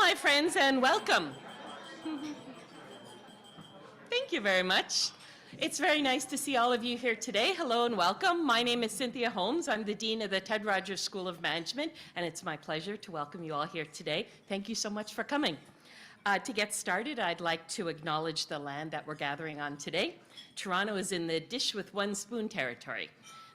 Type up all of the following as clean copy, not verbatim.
my friends, and welcome. Thank you very much. It's very nice to see all of you here today. Hello and welcome. My name is Cynthia Holmes. I'm the Dean of the Ted Rogers School of Management, and it's my pleasure to welcome you all here today. Thank you so much for coming. To get started, I'd like to acknowledge the land that we're gathering on today. Toronto is in the Dish with One Spoon territory.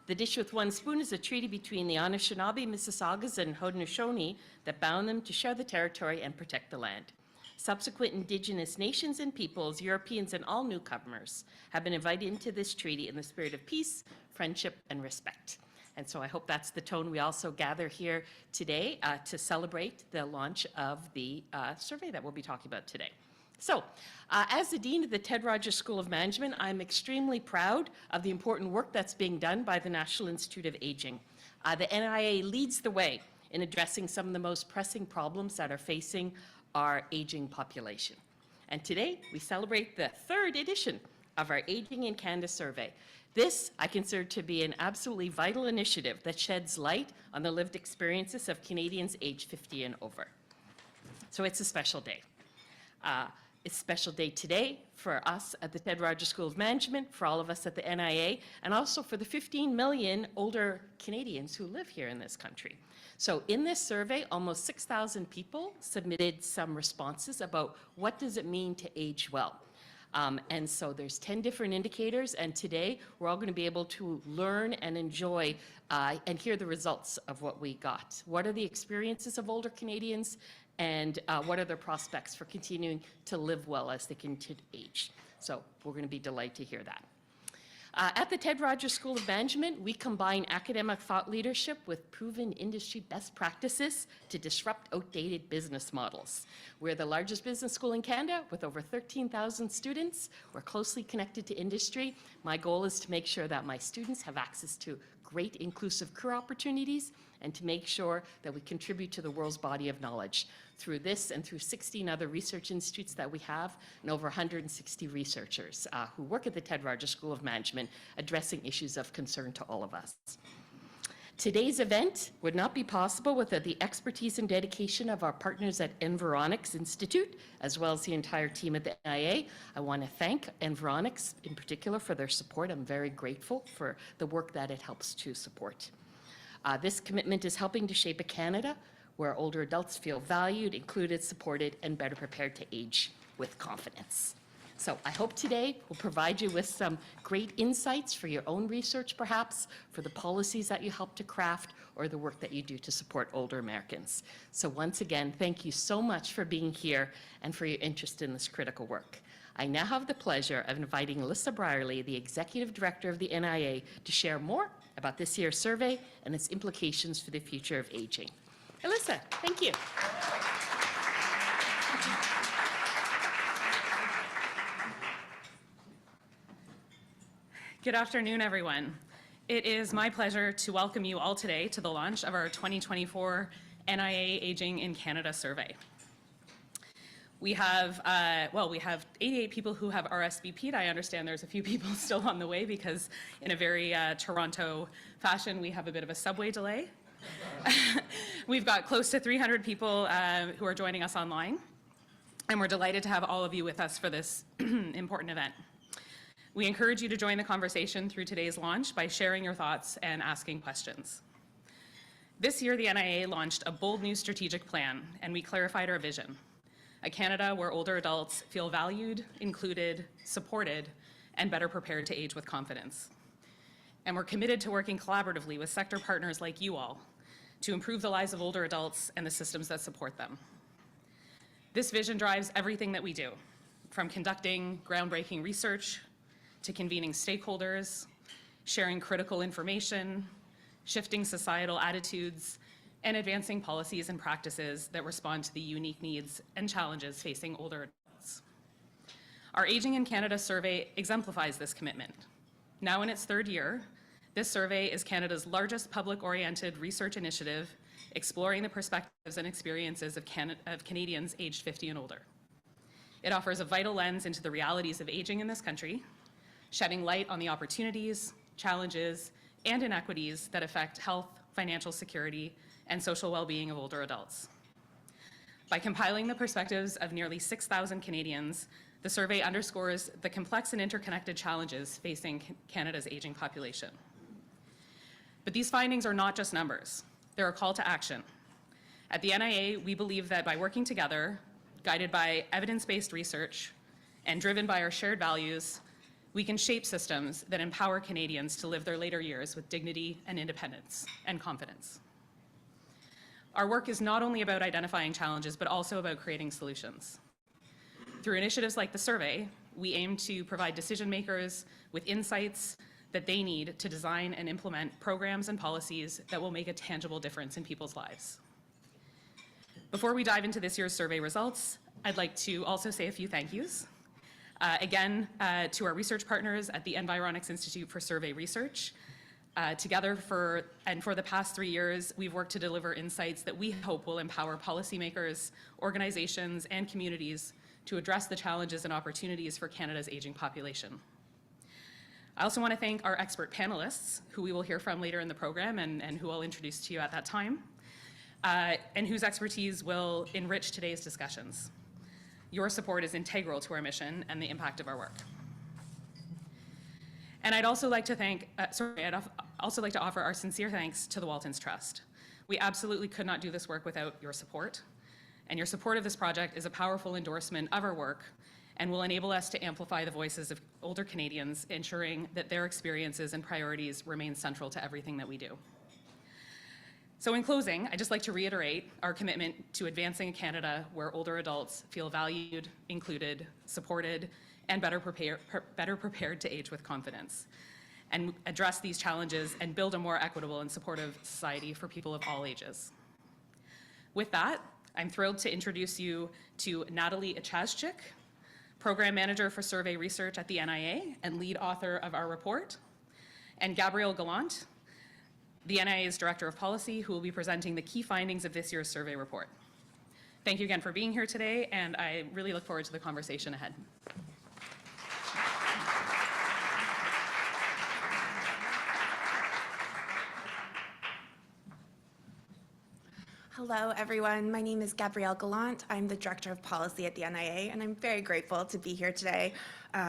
The Dish with One Spoon is a treaty between the Anishinaabe, Mississaugas, and Haudenosaunee that bound them to share the territory and protect the land. Subsequent Indigenous nations and peoples, Europeans, and all newcomers have been invited into this treaty in the spirit of peace, friendship, and respect. And so I hope that's the tone we also gather here today to celebrate the launch of the survey that we'll be talking about today. So, as the Dean of the Ted Rogers School of Management, I'm extremely proud of the important work that's being done by the National Institute of Aging. The NIA leads the way in addressing some of the most pressing problems that are facing our aging population. And today, we celebrate the third edition of our Aging in Canada survey. This I consider to be an absolutely vital initiative that sheds light on the lived experiences of Canadians aged 50 and over. So it's a special day. It's a special day today for us at the Ted Rogers School of Management, for all of us at the NIA, and also for the 15 million older Canadians who live here in this country. So in this survey, almost 6,000 people submitted some responses about what does it mean to age well. And so there's 10 different indicators, and today we're all going to be able to learn and enjoy and hear the results of what we got. What are the experiences of older Canadians, and what are their prospects for continuing to live well as they continue to age? So we're going to be delighted to hear that. At the Ted Rogers School of Management, we combine academic thought leadership with proven industry best practices to disrupt outdated business models. We're the largest business school in Canada with over 13,000 students. We're closely connected to industry. My goal is to make sure that my students have access to great inclusive career opportunities and to make sure that we contribute to the world's body of knowledge through this and through 16 other research institutes that we have and over 160 researchers who work at the Ted Rogers School of Management addressing issues of concern to all of us. Today's event would not be possible without the expertise and dedication of our partners at Environics Institute, as well as the entire team at the NIA. I want to thank Environics in particular for their support. I'm very grateful for the work that it helps to support. This commitment is helping to shape a Canada where older adults feel valued, included, supported, and better prepared to age with confidence. So I hope today will provide you with some great insights for your own research, perhaps, for the policies that you help to craft, or the work that you do to support older Americans. So once again, thank you so much for being here and for your interest in this critical work. I now have the pleasure of inviting Alyssa Brierley, the Executive Director of the NIA, to share more about this year's survey and its implications for the future of aging. Alyssa, thank you. Good afternoon, everyone. It is my pleasure to welcome you all today to the launch of our 2024 NIA Aging in Canada survey. We have 88 people who have RSVP'd. I understand there's a few people still on the way because in a very Toronto fashion, we have a bit of a subway delay. We've got close to 300 people who are joining us online, and we're delighted to have all of you with us for this important event. We encourage you to join the conversation through today's launch by sharing your thoughts and asking questions. This year, the NIA launched a bold new strategic plan, and we clarified our vision. A Canada where older adults feel valued, included, supported, and better prepared to age with confidence. And we're committed to working collaboratively with sector partners like you all to improve the lives of older adults and the systems that support them. This vision drives everything that we do, from conducting groundbreaking research to convening stakeholders, sharing critical information, shifting societal attitudes, and advancing policies and practices that respond to the unique needs and challenges facing older adults. Our Aging in Canada survey exemplifies this commitment. Now in its third year, this survey is Canada's largest public-oriented research initiative exploring the perspectives and experiences of Canadians aged 50 and older. It offers a vital lens into the realities of aging in this country, shedding light on the opportunities, challenges, and inequities that affect health, financial security, and social well-being of older adults. By compiling the perspectives of nearly 6,000 Canadians, the survey underscores the complex and interconnected challenges facing Canada's aging population. But these findings are not just numbers. They're a call to action. At the NIA, we believe that by working together, guided by evidence-based research, and driven by our shared values, we can shape systems that empower Canadians to live their later years with dignity and independence and confidence. Our work is not only about identifying challenges, but also about creating solutions. Through initiatives like the survey, we aim to provide decision makers with insights that they need to design and implement programs and policies that will make a tangible difference in people's lives. Before we dive into this year's survey results, I'd like to also say a few thank yous. Again, to our research partners at the Environics Institute for Survey Research. Together for the past 3 years, we've worked to deliver insights that we hope will empower policymakers, organizations, and communities to address the challenges and opportunities for Canada's aging population. I also want to thank our expert panelists, who we will hear from later in the program and who I'll introduce to you at that time, and whose expertise will enrich today's discussions. Your support is integral to our mission and the impact of our work. And I'd also like to offer our sincere thanks to the Waltons Trust. We absolutely could not do this work without your support, and your support of this project is a powerful endorsement of our work and will enable us to amplify the voices of older Canadians, ensuring that their experiences and priorities remain central to everything that we do. So in closing, I'd just like to reiterate our commitment to advancing a Canada where older adults feel valued, included, supported, and better prepared to age with confidence, and address these challenges and build a more equitable and supportive society for people of all ages. With that, I'm thrilled to introduce you to Natalie Achazchik, Program Manager for Survey Research at the NIA and lead author of our report, and Gabrielle Gallant, the NIA's Director of Policy, who will be presenting the key findings of this year's survey report. Thank you again for being here today, and I really look forward to the conversation ahead. Hello, everyone. My name is Gabrielle Gallant. I'm the Director of Policy at the NIA, and I'm very grateful to be here today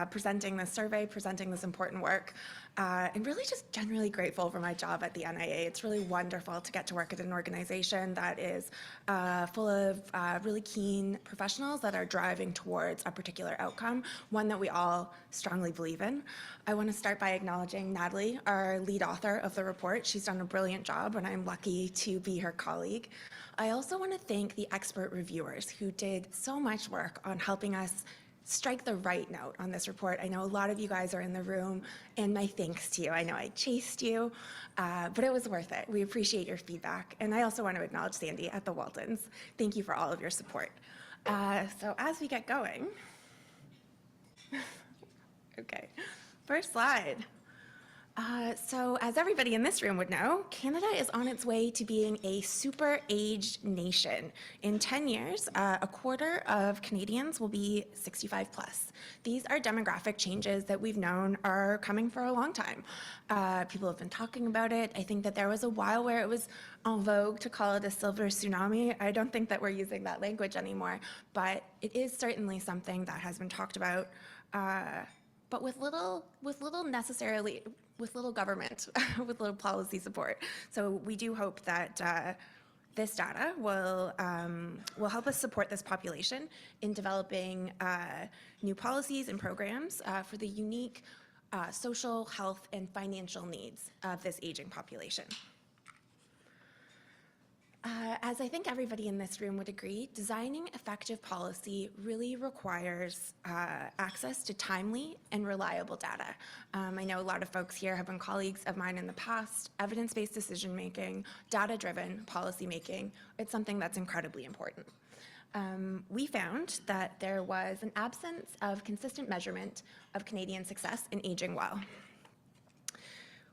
presenting this survey, presenting this important work, and really just generally grateful for my job at the NIA. It's really wonderful to get to work at an organization that is full of really keen professionals that are driving towards a particular outcome, one that we all strongly believe in. I want to start by acknowledging Natalie, our lead author of the report. She's done a brilliant job, and I'm lucky to be her colleague. I also want to thank the expert reviewers who did so much work on helping us strike the right note on this report. I know a lot of you guys are in the room, and my thanks to you. I know I chased you, but it was worth it. We appreciate your feedback. And I also want to acknowledge Sandy at the Waltons. Thank you for all of your support. So as we get going, okay, first slide. So as everybody in this room would know, Canada is on its way to being a super aged nation. In 10 years, a quarter of Canadians will be 65 plus. These are demographic changes that we've known are coming for a long time. People have been talking about it. I think that there was a while where it was en vogue to call it a silver tsunami. I don't think that we're using that language anymore, but it is certainly something that has been talked about, but with little government, with little policy support. So we do hope that this data will help us support this population in developing new policies and programs for the unique social, health, and financial needs of this aging population. As I think everybody in this room would agree, designing effective policy really requires access to timely and reliable data. I know a lot of folks here have been colleagues of mine in the past. Evidence-based decision-making, data-driven policy-making, it's something that's incredibly important. We found that there was an absence of consistent measurement of Canadian success in aging well.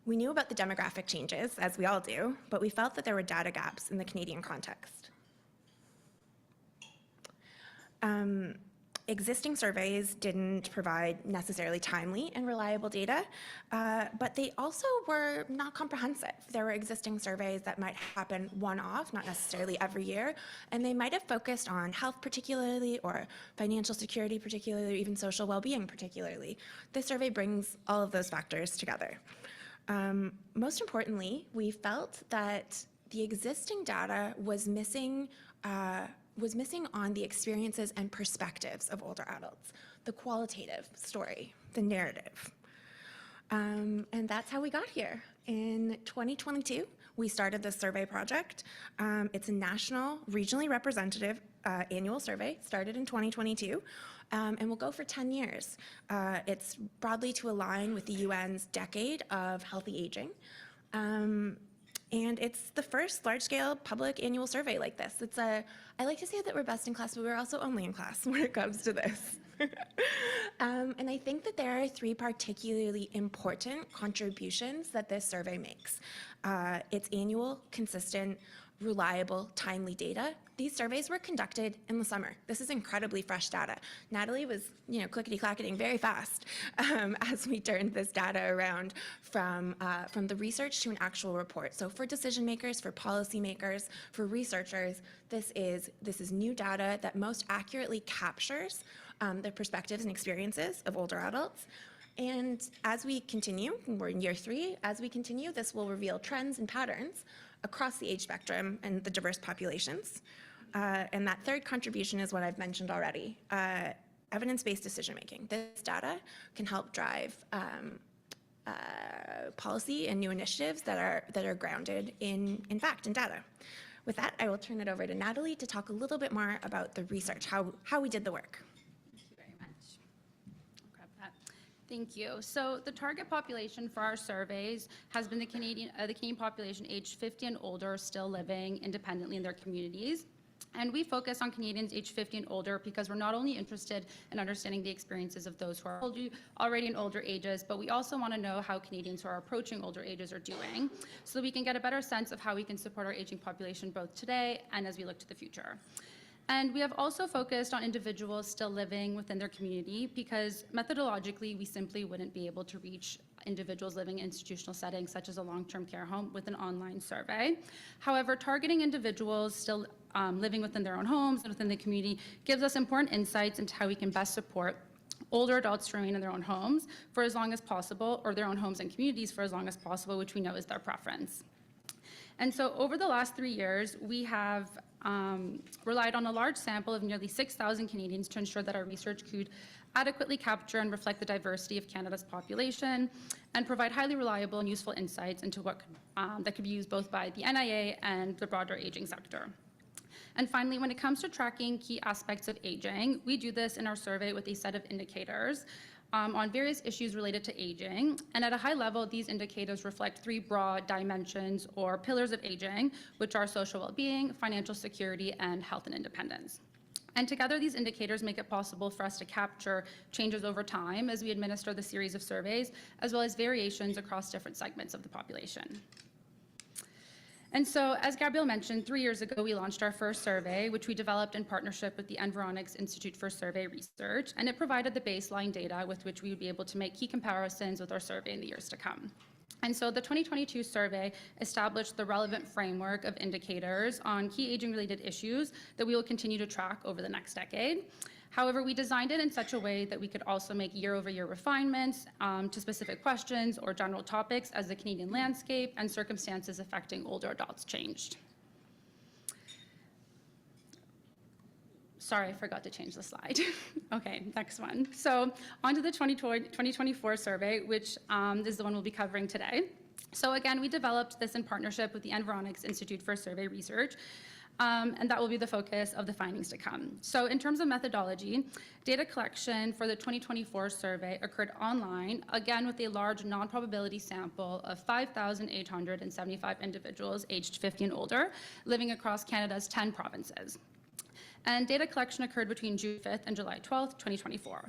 We knew about the demographic changes, as we all do, but we felt that there were data gaps in the Canadian context. existing surveys didn't provide necessarily timely and reliable data, but they also were not comprehensive. There were existing surveys that might happen one-off, not necessarily every year, and they might have focused on health particularly, or financial security particularly, or even social well-being particularly. This survey brings all of those factors together. Most importantly, we felt that the existing data was missing on the experiences and perspectives of older adults, the qualitative story, the narrative. And that's how we got here. In 2022, we started this survey project. It's a national, regionally representative annual survey, started in 2022, and will go for 10 years. It's broadly to align with the UN's Decade of Healthy Aging. And it's the first large-scale public annual survey like this. I like to say that we're best in class, but we're also only in class when it comes to this. And I think that there are 3 particularly important contributions that this survey makes. It's annual, consistent, reliable, timely data. These surveys were conducted in the summer. This is incredibly fresh data. Natalie was, clickety-clacketing very fast as we turned this data around from the research to an actual report. So for decision makers, for policymakers, for researchers, this is new data that most accurately captures the perspectives and experiences of older adults. And as we continue, we're in year 3, as we continue, this will reveal trends and patterns across the age spectrum and the diverse populations. And that third contribution is what I've mentioned already, evidence-based decision-making. This data can help drive policy and new initiatives that are grounded in fact and data. With that, I will turn it over to Natalie to talk a little bit more about the research, how we did the work. Thank you very much. I'll grab that. Thank you. So the target population for our surveys has been the Canadian population aged 50 and older still living independently in their communities. And we focus on Canadians aged 50 and older because we're not only interested in understanding the experiences of those who are already in older ages, but we also want to know how Canadians who are approaching older ages are doing, so we can get a better sense of how we can support our aging population both today and as we look to the future. And we have also focused on individuals still living within their community because methodologically we simply wouldn't be able to reach individuals living in institutional settings such as a long-term care home with an online survey. However, targeting individuals still living within their own homes and within the community gives us important insights into how we can best support older adults to remain in their own homes for as long as possible, or their own homes and communities for as long as possible, which we know is their preference. And so over the last 3 years, we have relied on a large sample of nearly 6,000 Canadians to ensure that our research could adequately capture and reflect the diversity of Canada's population and provide highly reliable and useful insights into what that could be used both by the NIA and the broader aging sector. And finally, when it comes to tracking key aspects of aging, we do this in our survey with a set of indicators on various issues related to aging. And at a high level, these indicators reflect 3 broad dimensions or pillars of aging, which are social well-being, financial security, and health and independence. And together, these indicators make it possible for us to capture changes over time as we administer the series of surveys, as well as variations across different segments of the population. And so, as Gabrielle mentioned, 3 years ago, we launched our first survey, which we developed in partnership with the Environics Institute for Survey Research, and it provided the baseline data with which we would be able to make key comparisons with our survey in the years to come. And so the 2022 survey established the relevant framework of indicators on key aging-related issues that we will continue to track over the next decade. However, we designed it in such a way that we could also make year-over-year refinements to specific questions or general topics as the Canadian landscape and circumstances affecting older adults changed. Sorry, I forgot to change the slide. Okay, next one. So on to the 2024 survey, which is the one we'll be covering today. So again, we developed this in partnership with the Environics Institute for Survey Research, and that will be the focus of the findings to come. So in terms of methodology, data collection for the 2024 survey occurred online, again with a large non-probability sample of 5,875 individuals aged 50 and older, living across Canada's 10 provinces. And data collection occurred between June 5th and July 12th, 2024.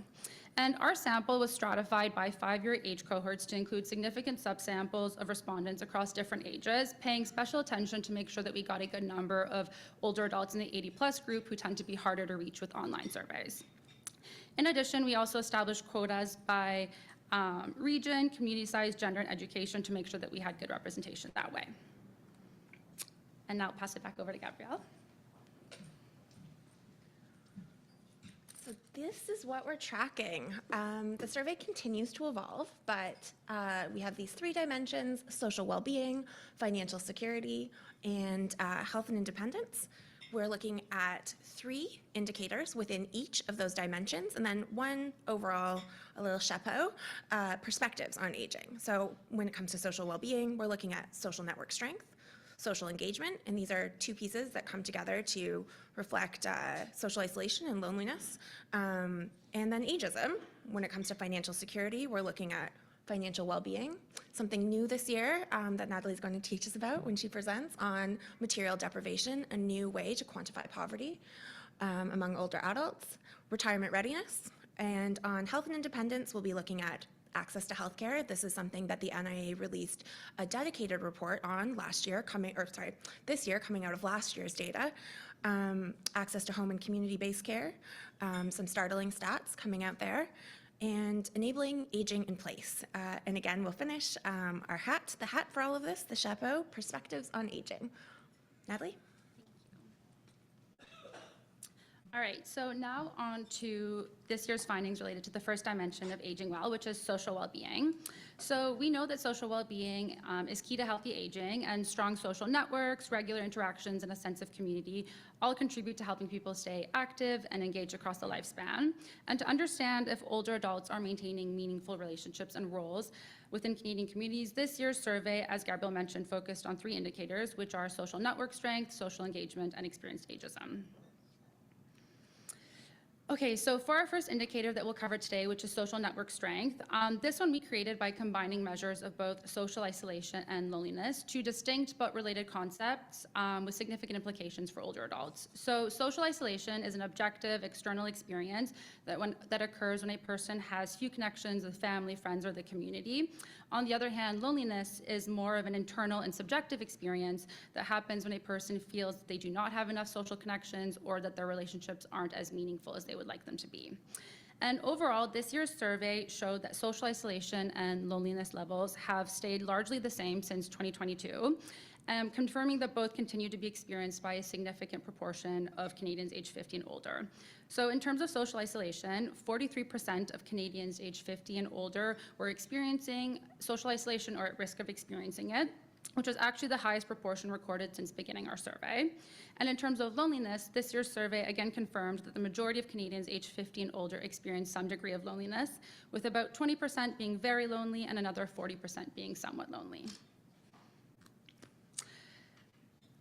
And our sample was stratified by 5-year age cohorts to include significant subsamples of respondents across different ages, paying special attention to make sure that we got a good number of older adults in the 80-plus group who tend to be harder to reach with online surveys. In addition, we also established quotas by region, community size, gender, and education to make sure that we had good representation that way. And now I'll pass it back over to Gabrielle. So this is what we're tracking. The survey continues to evolve, but we have these 3 dimensions: social well-being, financial security, and health and independence. We're looking at 3 indicators within each of those dimensions, and then 1 overall, a little chapeau, perspectives on aging. So when it comes to social well-being, we're looking at social network strength, social engagement, and these are 2 pieces that come together to reflect social isolation and loneliness. And then ageism. When it comes to financial security, we're looking at financial well-being, something new this year that Natalie's going to teach us about when she presents on material deprivation, a new way to quantify poverty among older adults, retirement readiness, and on health and independence, we'll be looking at access to healthcare. This is something that the NIA released a dedicated report on this year, coming out of last year's data. Access to home and community-based care, some startling stats coming out there, and enabling aging in place. And again, we'll finish the hat for all of this, the chapeau, perspectives on aging. Natalie? All right, so now on to this year's findings related to the first dimension of aging well, which is social well-being. So we know that social well-being is key to healthy aging, and strong social networks, regular interactions, and a sense of community all contribute to helping people stay active and engaged across the lifespan. And to understand if older adults are maintaining meaningful relationships and roles within Canadian communities, this year's survey, as Gabrielle mentioned, focused on 3 indicators, which are social network strength, social engagement, and experienced ageism. Okay, so for our first indicator that we'll cover today, which is social network strength, this one we created by combining measures of both social isolation and loneliness, 2 distinct but related concepts with significant implications for older adults. So social isolation is an objective external experience that occurs when a person has few connections with family, friends, or the community. On the other hand, loneliness is more of an internal and subjective experience that happens when a person feels that they do not have enough social connections or that their relationships aren't as meaningful as they would like them to be. And overall, this year's survey showed that social isolation and loneliness levels have stayed largely the same since 2022, confirming that both continue to be experienced by a significant proportion of Canadians aged 50 and older. So in terms of social isolation, 43% of Canadians aged 50 and older were experiencing social isolation or at risk of experiencing it, which was actually the highest proportion recorded since beginning our survey. And in terms of loneliness, this year's survey again confirmed that the majority of Canadians aged 50 and older experienced some degree of loneliness, with about 20% being very lonely and another 40% being somewhat lonely.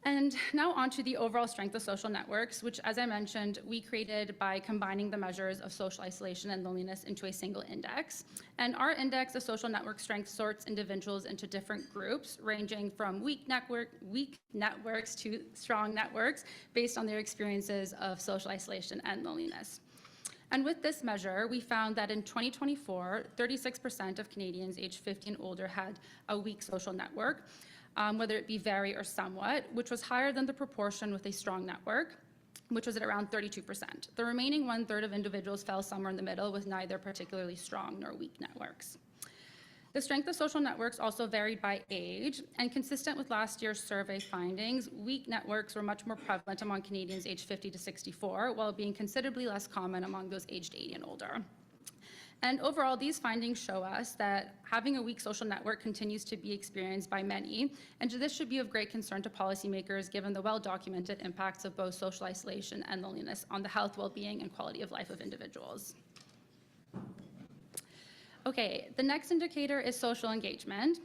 And now on to the overall strength of social networks, which, as I mentioned, we created by combining the measures of social isolation and loneliness into a single index. And our index of social network strength sorts individuals into different groups, ranging from weak networks to strong networks, based on their experiences of social isolation and loneliness. And with this measure, we found that in 2024, 36% of Canadians aged 50 and older had a weak social network, whether it be very or somewhat, which was higher than the proportion with a strong network, which was at around 32%. The remaining 1/3 of individuals fell somewhere in the middle with neither particularly strong nor weak networks. The strength of social networks also varied by age, and consistent with last year's survey findings, weak networks were much more prevalent among Canadians aged 50 to 64, while being considerably less common among those aged 80 and older. And overall, these findings show us that having a weak social network continues to be experienced by many, and this should be of great concern to policymakers given the well-documented impacts of both social isolation and loneliness on the health, well-being, and quality of life of individuals. Okay, the next indicator is social engagement.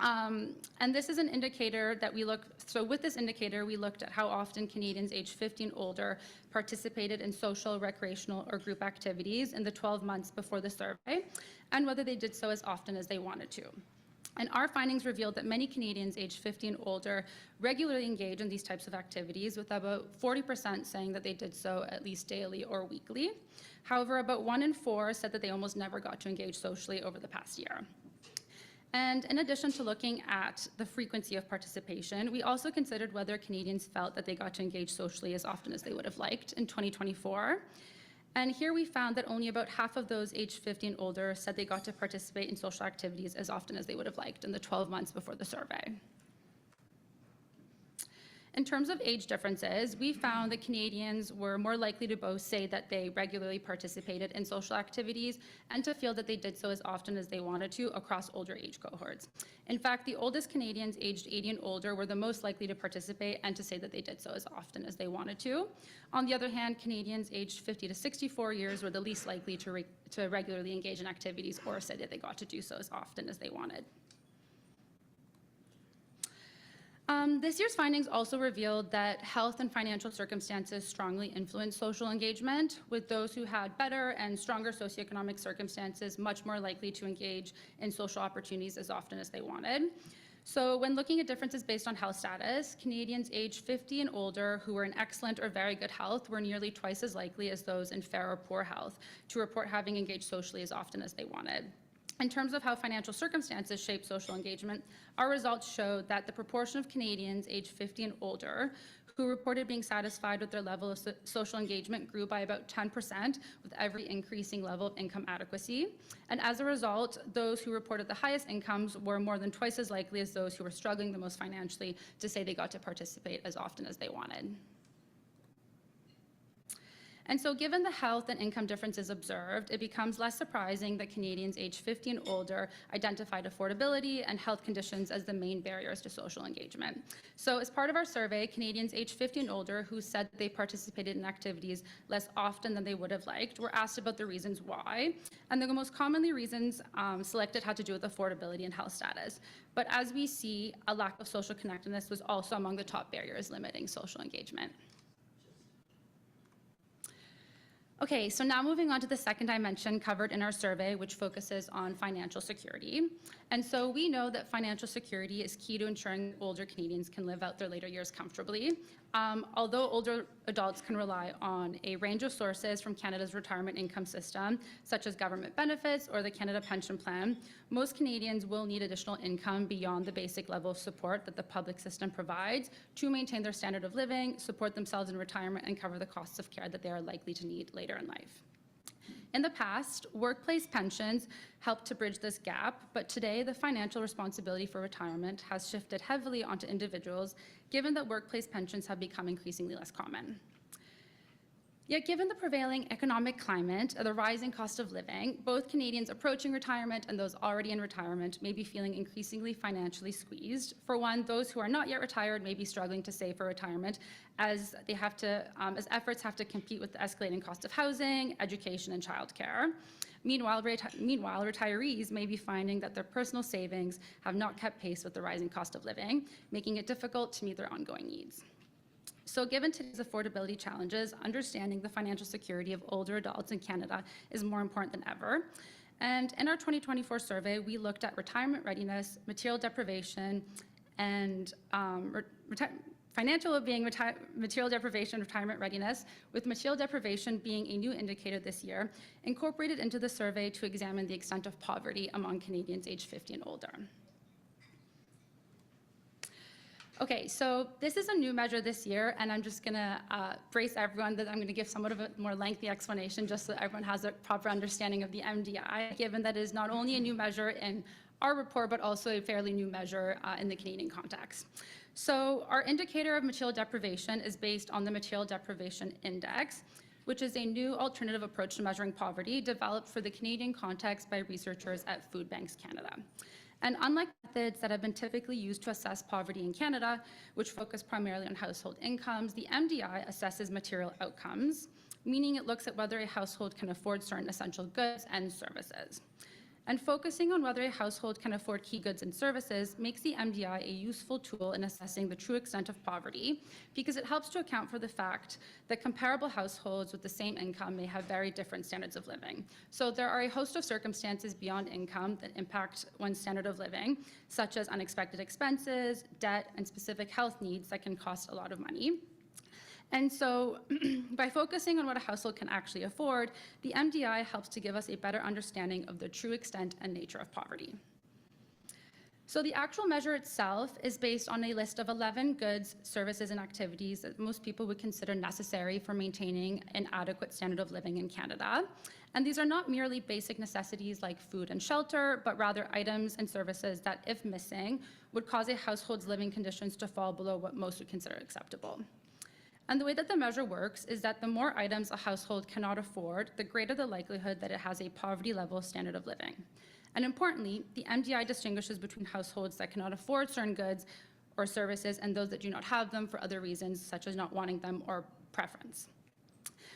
And this is an indicator that with this indicator, we looked at how often Canadians aged 50 and older participated in social, recreational, or group activities in the 12 months before the survey, and whether they did so as often as they wanted to. And our findings revealed that many Canadians aged 50 and older regularly engage in these types of activities, with about 40% saying that they did so at least daily or weekly. However, about 1 in 4 said that they almost never got to engage socially over the past year. And in addition to looking at the frequency of participation, we also considered whether Canadians felt that they got to engage socially as often as they would have liked in 2024. And here we found that only about half of those aged 50 and older said they got to participate in social activities as often as they would have liked in the 12 months before the survey. In terms of age differences, we found that Canadians were more likely to both say that they regularly participated in social activities and to feel that they did so as often as they wanted to across older age cohorts. In fact, the oldest Canadians aged 80 and older were the most likely to participate and to say that they did so as often as they wanted to. On the other hand, Canadians aged 50 to 64 years were the least likely to regularly engage in activities or say that they got to do so as often as they wanted. This year's findings also revealed that health and financial circumstances strongly influence social engagement, with those who had better and stronger socioeconomic circumstances much more likely to engage in social opportunities as often as they wanted. So when looking at differences based on health status, Canadians aged 50 and older who were in excellent or very good health were nearly twice as likely as those in fair or poor health to report having engaged socially as often as they wanted. In terms of how financial circumstances shape social engagement, our results showed that the proportion of Canadians aged 50 and older who reported being satisfied with their level of social engagement grew by about 10% with every increasing level of income adequacy. And as a result, those who reported the highest incomes were more than twice as likely as those who were struggling the most financially to say they got to participate as often as they wanted. And so given the health and income differences observed, it becomes less surprising that Canadians aged 50 and older identified affordability and health conditions as the main barriers to social engagement. So as part of our survey, Canadians aged 50 and older who said they participated in activities less often than they would have liked were asked about the reasons why. And the most commonly reasons selected had to do with affordability and health status. But as we see, a lack of social connectedness was also among the top barriers limiting social engagement. Okay, so now moving on to the second dimension covered in our survey, which focuses on financial security. And so we know that financial security is key to ensuring older Canadians can live out their later years comfortably. Although older adults can rely on a range of sources from Canada's retirement income system, such as government benefits or the Canada Pension Plan, most Canadians will need additional income beyond the basic level of support that the public system provides to maintain their standard of living, support themselves in retirement, and cover the costs of care that they are likely to need later in life. In the past, workplace pensions helped to bridge this gap, but today the financial responsibility for retirement has shifted heavily onto individuals, given that workplace pensions have become increasingly less common. Yet given the prevailing economic climate and the rising cost of living, both Canadians approaching retirement and those already in retirement may be feeling increasingly financially squeezed. For one, those who are not yet retired may be struggling to save for retirement as they have to, as efforts have to compete with the escalating cost of housing, education, and childcare. Meanwhile, retirees may be finding that their personal savings have not kept pace with the rising cost of living, making it difficult to meet their ongoing needs. So given today's affordability challenges, understanding the financial security of older adults in Canada is more important than ever. And in our 2024 survey, we looked at retirement readiness, material deprivation, and financial well-being, material deprivation, retirement readiness, with material deprivation being a new indicator this year, incorporated into the survey to examine the extent of poverty among Canadians aged 50 and older. Okay, so this is a new measure this year, and I'm just going to brace everyone that I'm going to give somewhat of a more lengthy explanation just so that everyone has a proper understanding of the MDI, given that it is not only a new measure in our report, but also a fairly new measure in the Canadian context. So our indicator of material deprivation is based on the Material Deprivation Index, which is a new alternative approach to measuring poverty developed for the Canadian context by researchers at Food Banks Canada. And unlike methods that have been typically used to assess poverty in Canada, which focus primarily on household incomes, the MDI assesses material outcomes, meaning it looks at whether a household can afford certain essential goods and services. And focusing on whether a household can afford key goods and services makes the MDI a useful tool in assessing the true extent of poverty, because it helps to account for the fact that comparable households with the same income may have very different standards of living. So there are a host of circumstances beyond income that impact one's standard of living, such as unexpected expenses, debt, and specific health needs that can cost a lot of money. And so by focusing on what a household can actually afford, the MDI helps to give us a better understanding of the true extent and nature of poverty. So the actual measure itself is based on a list of 11 goods, services, and activities that most people would consider necessary for maintaining an adequate standard of living in Canada. And these are not merely basic necessities like food and shelter, but rather items and services that, if missing, would cause a household's living conditions to fall below what most would consider acceptable. And the way that the measure works is that the more items a household cannot afford, the greater the likelihood that it has a poverty-level standard of living. And importantly, the MDI distinguishes between households that cannot afford certain goods or services and those that do not have them for other reasons, such as not wanting them or preference.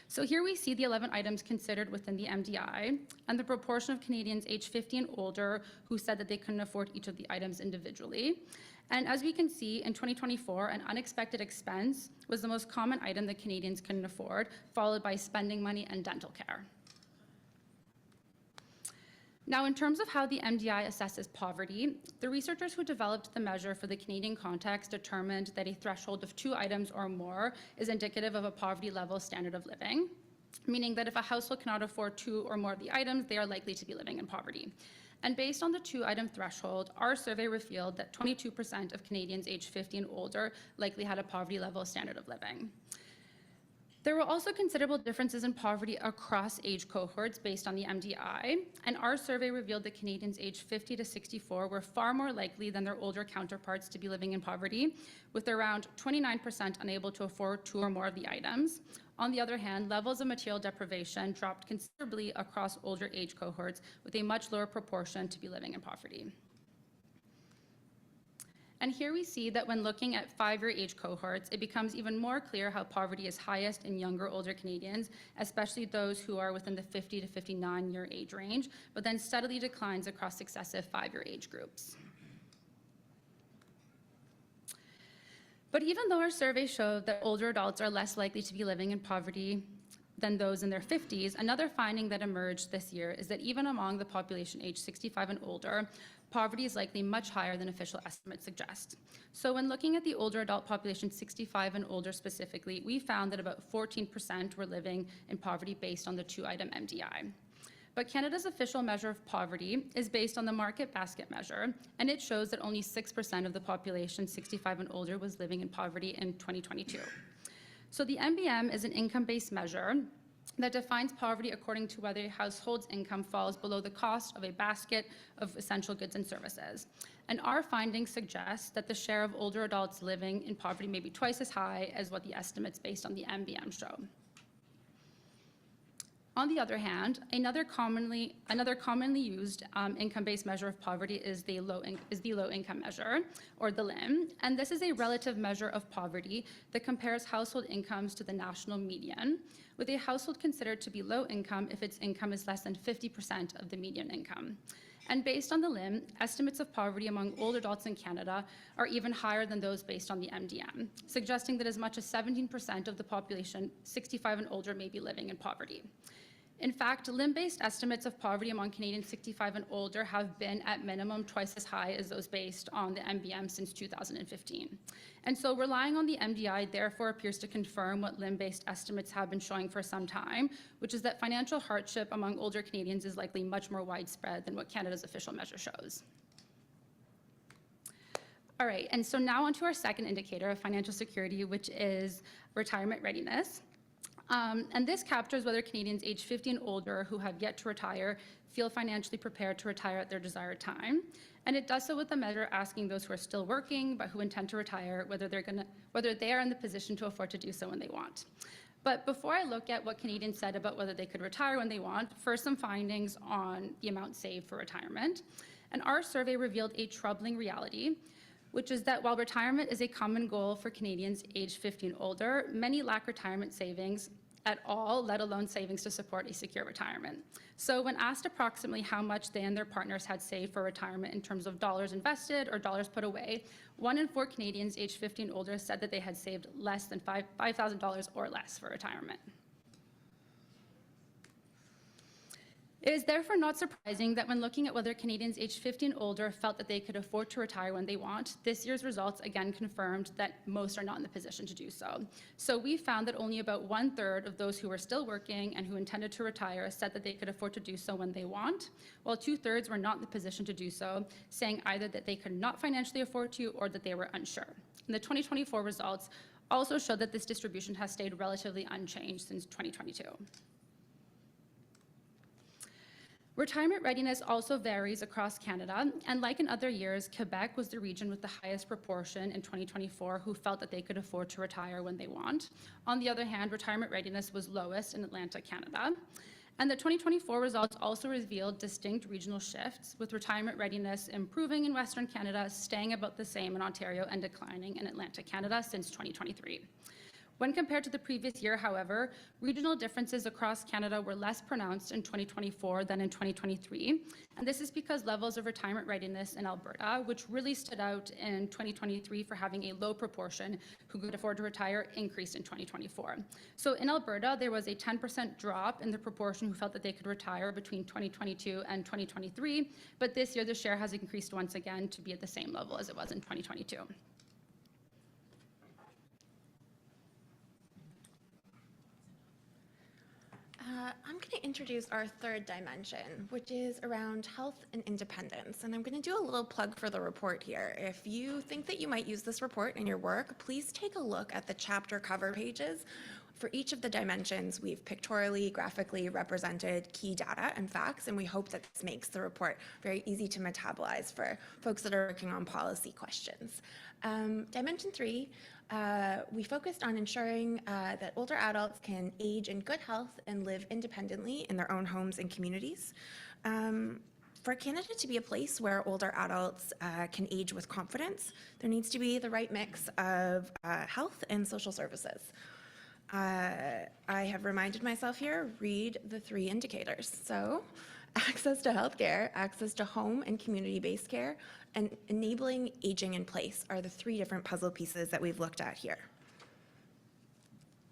So here we see the 11 items considered within the MDI and the proportion of Canadians aged 50 and older who said that they couldn't afford each of the items individually. And as we can see, in 2024, an unexpected expense was the most common item that Canadians couldn't afford, followed by spending money and dental care. Now, in terms of how the MDI assesses poverty, the researchers who developed the measure for the Canadian context determined that a threshold of 2 items or more is indicative of a poverty-level standard of living, meaning that if a household cannot afford 2 or more of the items, they are likely to be living in poverty. And based on the 2-item threshold, our survey revealed that 22% of Canadians aged 50 and older likely had a poverty-level standard of living. There were also considerable differences in poverty across age cohorts based on the MDI, and our survey revealed that Canadians aged 50 to 64 were far more likely than their older counterparts to be living in poverty, with around 29% unable to afford 2 or more of the items. On the other hand, levels of material deprivation dropped considerably across older age cohorts, with a much lower proportion to be living in poverty. And here we see that when looking at 5-year age cohorts, it becomes even more clear how poverty is highest in younger, older Canadians, especially those who are within the 50 to 59-year age range, but then steadily declines across successive 5-year age groups. But even though our survey showed that older adults are less likely to be living in poverty than those in their 50s, another finding that emerged this year is that even among the population aged 65 and older, poverty is likely much higher than official estimates suggest. So when looking at the older adult population, 65 and older specifically, we found that about 14% were living in poverty based on the 2-item MDI. But Canada's official measure of poverty is based on the market basket measure, and it shows that only 6% of the population 65 and older was living in poverty in 2022. So the MBM is an income-based measure that defines poverty according to whether a household's income falls below the cost of a basket of essential goods and services. And our findings suggest that the share of older adults living in poverty may be twice as high as what the estimates based on the MBM show. On the other hand, another commonly used income-based measure of poverty is the low income measure, or the LIM, and this is a relative measure of poverty that compares household incomes to the national median, with a household considered to be low income if its income is less than 50% of the median income. And based on the LIM, estimates of poverty among older adults in Canada are even higher than those based on the MDM, suggesting that as much as 17% of the population 65 and older may be living in poverty. In fact, LIM-based estimates of poverty among Canadians 65 and older have been at minimum twice as high as those based on the MBM since 2015. And so relying on the MDI therefore appears to confirm what LIM-based estimates have been showing for some time, which is that financial hardship among older Canadians is likely much more widespread than what Canada's official measure shows. All right, and so now on to our second indicator of financial security, which is retirement readiness. And this captures whether Canadians aged 50 and older who have yet to retire feel financially prepared to retire at their desired time. And it does so with the measure asking those who are still working but who intend to retire whether they are in the position to afford to do so when they want. But before I look at what Canadians said about whether they could retire when they want, first some findings on the amount saved for retirement. And our survey revealed a troubling reality, which is that while retirement is a common goal for Canadians aged 50 and older, many lack retirement savings at all, let alone savings to support a secure retirement. So when asked approximately how much they and their partners had saved for retirement in terms of dollars invested or dollars put away, 1 in 4 Canadians aged 50 and older said that they had saved less than $5,000 or less for retirement. It is therefore not surprising that when looking at whether Canadians aged 50 and older felt that they could afford to retire when they want, this year's results again confirmed that most are not in the position to do so. So we found that only about 1/3 of those who were still working and who intended to retire said that they could afford to do so when they want, while 2/3 were not in the position to do so, saying either that they could not financially afford to or that they were unsure. And the 2024 results also showed that this distribution has stayed relatively unchanged since 2022. Retirement readiness also varies across Canada, and like in other years, Quebec was the region with the highest proportion in 2024 who felt that they could afford to retire when they want. On the other hand, retirement readiness was lowest in Atlantic Canada. And the 2024 results also revealed distinct regional shifts, with retirement readiness improving in Western Canada, staying about the same in Ontario, and declining in Atlantic Canada since 2023. When compared to the previous year, however, regional differences across Canada were less pronounced in 2024 than in 2023, and this is because levels of retirement readiness in Alberta, which really stood out in 2023 for having a low proportion who could afford to retire, increased in 2024. So in Alberta, there was a 10% drop in the proportion who felt that they could retire between 2022 and 2023, but this year the share has increased once again to be at the same level as it was in 2022. I'm going to introduce our third dimension, which is around health and independence. And I'm going to do a little plug for the report here. If you think that you might use this report in your work, please take a look at the chapter cover pages. For each of the dimensions, we've pictorially, graphically represented key data and facts, and we hope that this makes the report very easy to metabolize for folks that are working on policy questions. Dimension 3, we focused on ensuring that older adults can age in good health and live independently in their own homes and communities. For Canada to be a place where older adults can age with confidence, there needs to be the right mix of health and social services. I have reminded myself here, read the 3 indicators. So access to healthcare, access to home and community-based care, and enabling aging in place are the 3 different puzzle pieces that we've looked at here.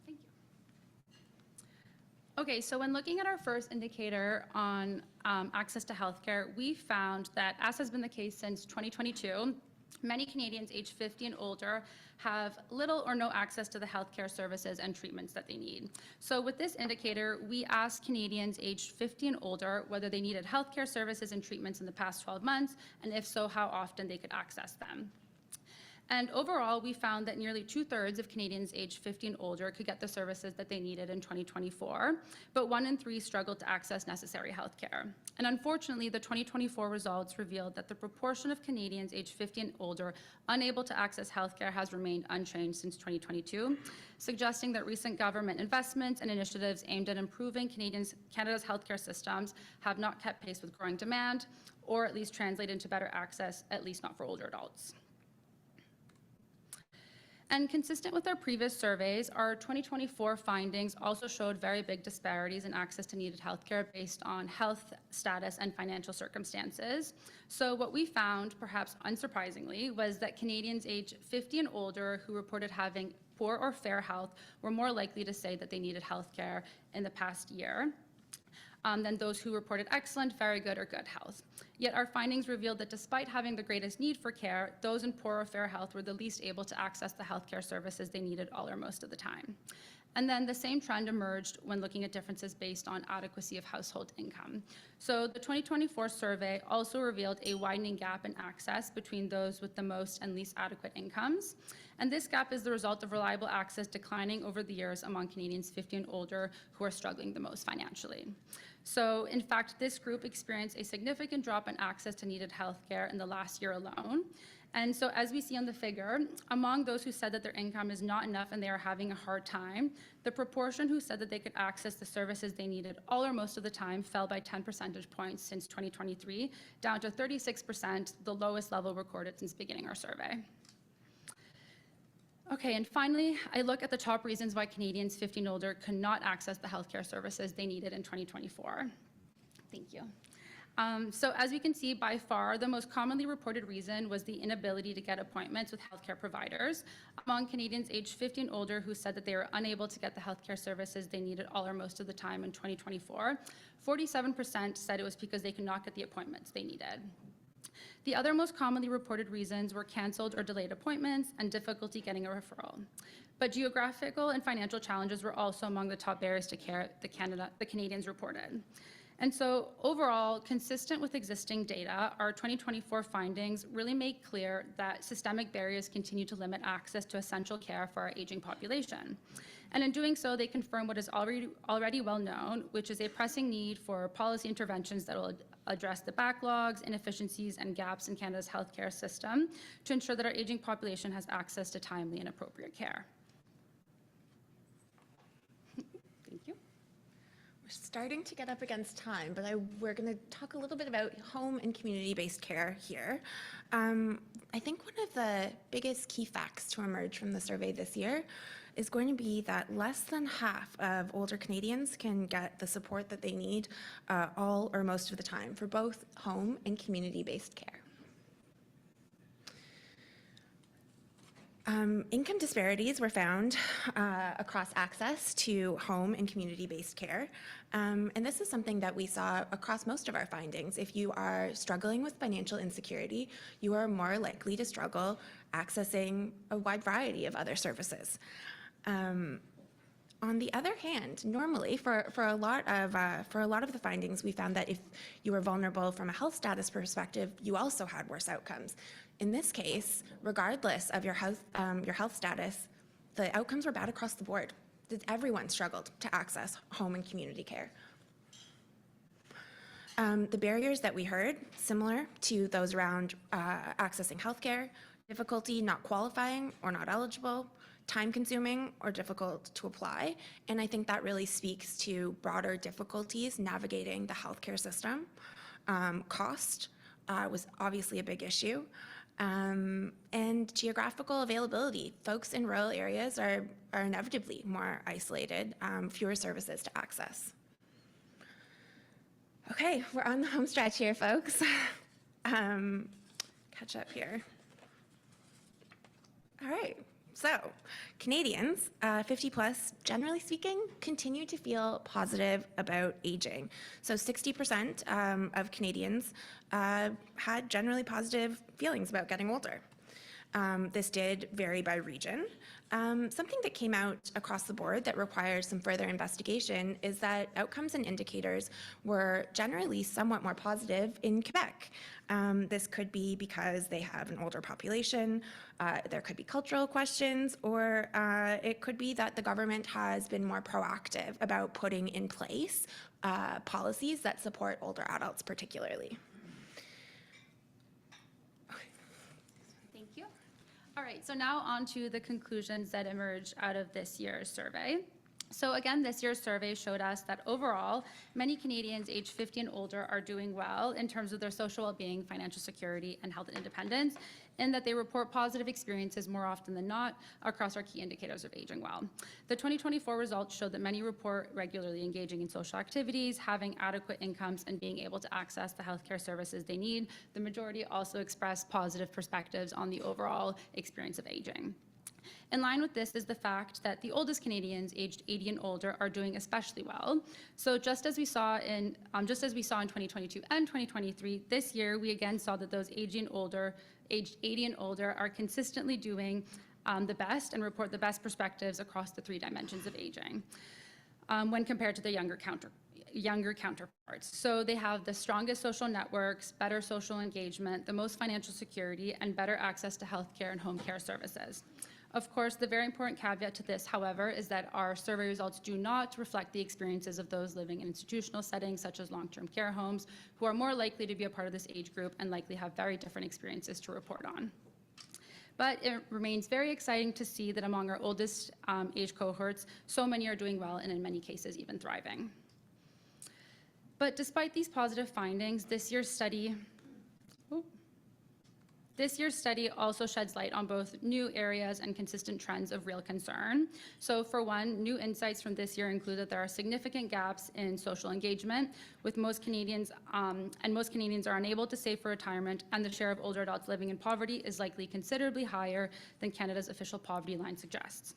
Thank you. Okay, so when looking at our first indicator on access to healthcare, we found that, as has been the case since 2022, many Canadians aged 50 and older have little or no access to the healthcare services and treatments that they need. So with this indicator, we asked Canadians aged 50 and older whether they needed healthcare services and treatments in the past 12 months, and if so, how often they could access them. And overall, we found that nearly 2/3 of Canadians aged 50 and older could get the services that they needed in 2024, but 1 in 3 struggled to access necessary health care. And unfortunately, the 2024 results revealed that the proportion of Canadians aged 50 and older unable to access health care has remained unchanged since 2022, suggesting that recent government investments and initiatives aimed at improving Canada's healthcare systems have not kept pace with growing demand, or at least translate into better access, at least not for older adults. And consistent with our previous surveys, our 2024 findings also showed very big disparities in access to needed healthcare based on health status and financial circumstances. So what we found, perhaps unsurprisingly, was that Canadians aged 50 and older who reported having poor or fair health were more likely to say that they needed healthcare in the past year than those who reported excellent, very good, or good health. Yet our findings revealed that despite having the greatest need for care, those in poor or fair health were the least able to access the healthcare services they needed all or most of the time. And then the same trend emerged when looking at differences based on adequacy of household income. So the 2024 survey also revealed a widening gap in access between those with the most and least adequate incomes. And this gap is the result of reliable access declining over the years among Canadians 50 and older who are struggling the most financially. So in fact, this group experienced a significant drop in access to needed health care in the last year alone. And so as we see on the figure, among those who said that their income is not enough and they are having a hard time, the proportion who said that they could access the services they needed all or most of the time fell by 10 percentage points since 2023, down to 36%, the lowest level recorded since beginning our survey. Okay, and finally, I look at the top reasons why Canadians 50 and older could not access the healthcare services they needed in 2024. Thank you. So as we can see, by far, the most commonly reported reason was the inability to get appointments with healthcare providers. Among Canadians aged 50 and older who said that they were unable to get the healthcare services they needed all or most of the time in 2024, 47% said it was because they could not get the appointments they needed. The other most commonly reported reasons were canceled or delayed appointments and difficulty getting a referral. But geographical and financial challenges were also among the top barriers to care the Canadians reported. And so overall, consistent with existing data, our 2024 findings really make clear that systemic barriers continue to limit access to essential care for our aging population. And in doing so, they confirm what is already well known, which is a pressing need for policy interventions that will address the backlogs, inefficiencies, and gaps in Canada's healthcare system to ensure that our aging population has access to timely and appropriate care. Thank you. We're starting to get up against time, but we're going to talk a little bit about home and community-based care here. I think one of the biggest key facts to emerge from the survey this year is going to be that less than half of older Canadians can get the support that they need all or most of the time for both home and community-based care. Income disparities were found across access to home and community-based care. And this is something that we saw across most of our findings. If you are struggling with financial insecurity, you are more likely to struggle accessing a wide variety of other services. On the other hand, normally for a lot of the findings, we found that if you were vulnerable from a health status perspective, you also had worse outcomes. In this case, regardless of your health status, the outcomes were bad across the board. Everyone struggled to access home and community care. The barriers that we heard, similar to those around accessing healthcare, difficulty not qualifying or not eligible, time-consuming or difficult to apply, and I think that really speaks to broader difficulties navigating the healthcare system. Cost was obviously a big issue, and geographical availability. Folks in rural areas are inevitably more isolated, fewer services to access. Okay, we're on the home stretch here, folks. Catch up here. All right. So, Canadians, 50 plus, generally speaking, continue to feel positive about aging. So 60% of Canadians had generally positive feelings about getting older. This did vary by region. Something that came out across the board that requires some further investigation is that outcomes and indicators were generally somewhat more positive in Quebec. This could be because they have an older population, there could be cultural questions, or it could be that the government has been more proactive about putting in place policies that support older adults particularly. Thank you. All right, so now on to the conclusions that emerged out of this year's survey. So again, this year's survey showed us that overall, many Canadians aged 50 and older are doing well in terms of their social well-being, financial security, and health and independence, and that they report positive experiences more often than not across our key indicators of aging well. The 2024 results showed that many report regularly engaging in social activities, having adequate incomes, and being able to access the healthcare services they need. The majority also expressed positive perspectives on the overall experience of aging. In line with this is the fact that the oldest Canadians aged 80 and older are doing especially well. So just as we saw in 2022 and 2023, this year we again saw that those aged 80 and older are consistently doing the best and report the best perspectives across the three dimensions of aging when compared to their younger counterparts. So they have the strongest social networks, better social engagement, the most financial security, and better access to healthcare and home care services. Of course, the very important caveat to this, however, is that our survey results do not reflect the experiences of those living in institutional settings, such as long-term care homes, who are more likely to be a part of this age group and likely have very different experiences to report on. But it remains very exciting to see that among our oldest age cohorts, so many are doing well and in many cases even thriving. But despite these positive findings, this year's study This year's study also sheds light on both new areas and consistent trends of real concern. So for one, new insights from this year include that there are significant gaps in social engagement, with most Canadians are unable to save for retirement, and the share of older adults living in poverty is likely considerably higher than Canada's official poverty line suggests.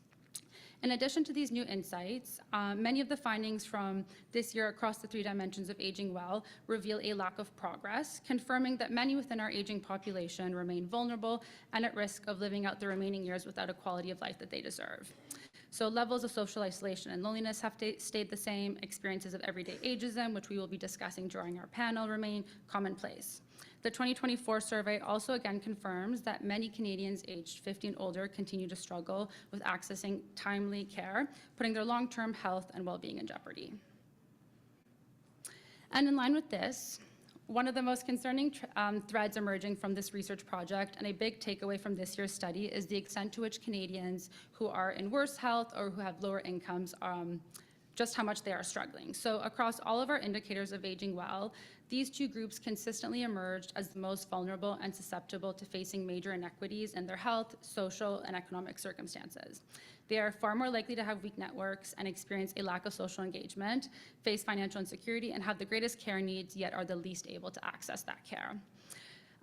In addition to these new insights, many of the findings from this year across the 3 dimensions of aging well reveal a lack of progress, confirming that many within our aging population remain vulnerable and at risk of living out the remaining years without a quality of life that they deserve. So levels of social isolation and loneliness have stayed the same. Experiences of everyday ageism, which we will be discussing during our panel, remain commonplace. The 2024 survey also again confirms that many Canadians aged 50 and older continue to struggle with accessing timely care, putting their long-term health and well-being in jeopardy. And in line with this, one of the most concerning threads emerging from this research project, and a big takeaway from this year's study, is the extent to which Canadians who are in worse health or who have lower incomes, just how much they are struggling. So across all of our indicators of aging well, these 2 groups consistently emerged as the most vulnerable and susceptible to facing major inequities in their health, social, and economic circumstances. They are far more likely to have weak networks and experience a lack of social engagement, face financial insecurity, and have the greatest care needs, yet are the least able to access that care.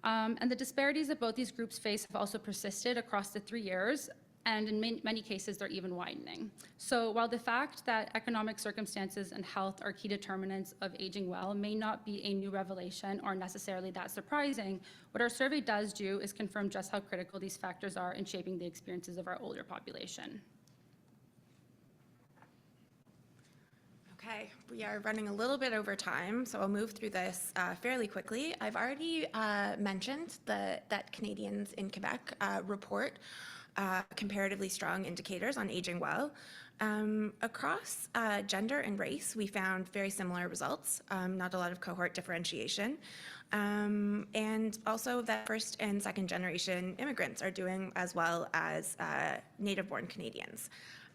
And the disparities that both these groups face have also persisted across the 3 years, and in many cases, they're even widening. So while the fact that economic circumstances and health are key determinants of aging well may not be a new revelation or necessarily that surprising, what our survey does do is confirm just how critical these factors are in shaping the experiences of our older population. Okay, we are running a little bit over time, so I'll move through this fairly quickly. I've already mentioned that Canadians in Quebec report comparatively strong indicators on aging well. Across gender and race, we found very similar results, not a lot of cohort differentiation. And also that 1st and 2nd generation immigrants are doing as well as native-born Canadians.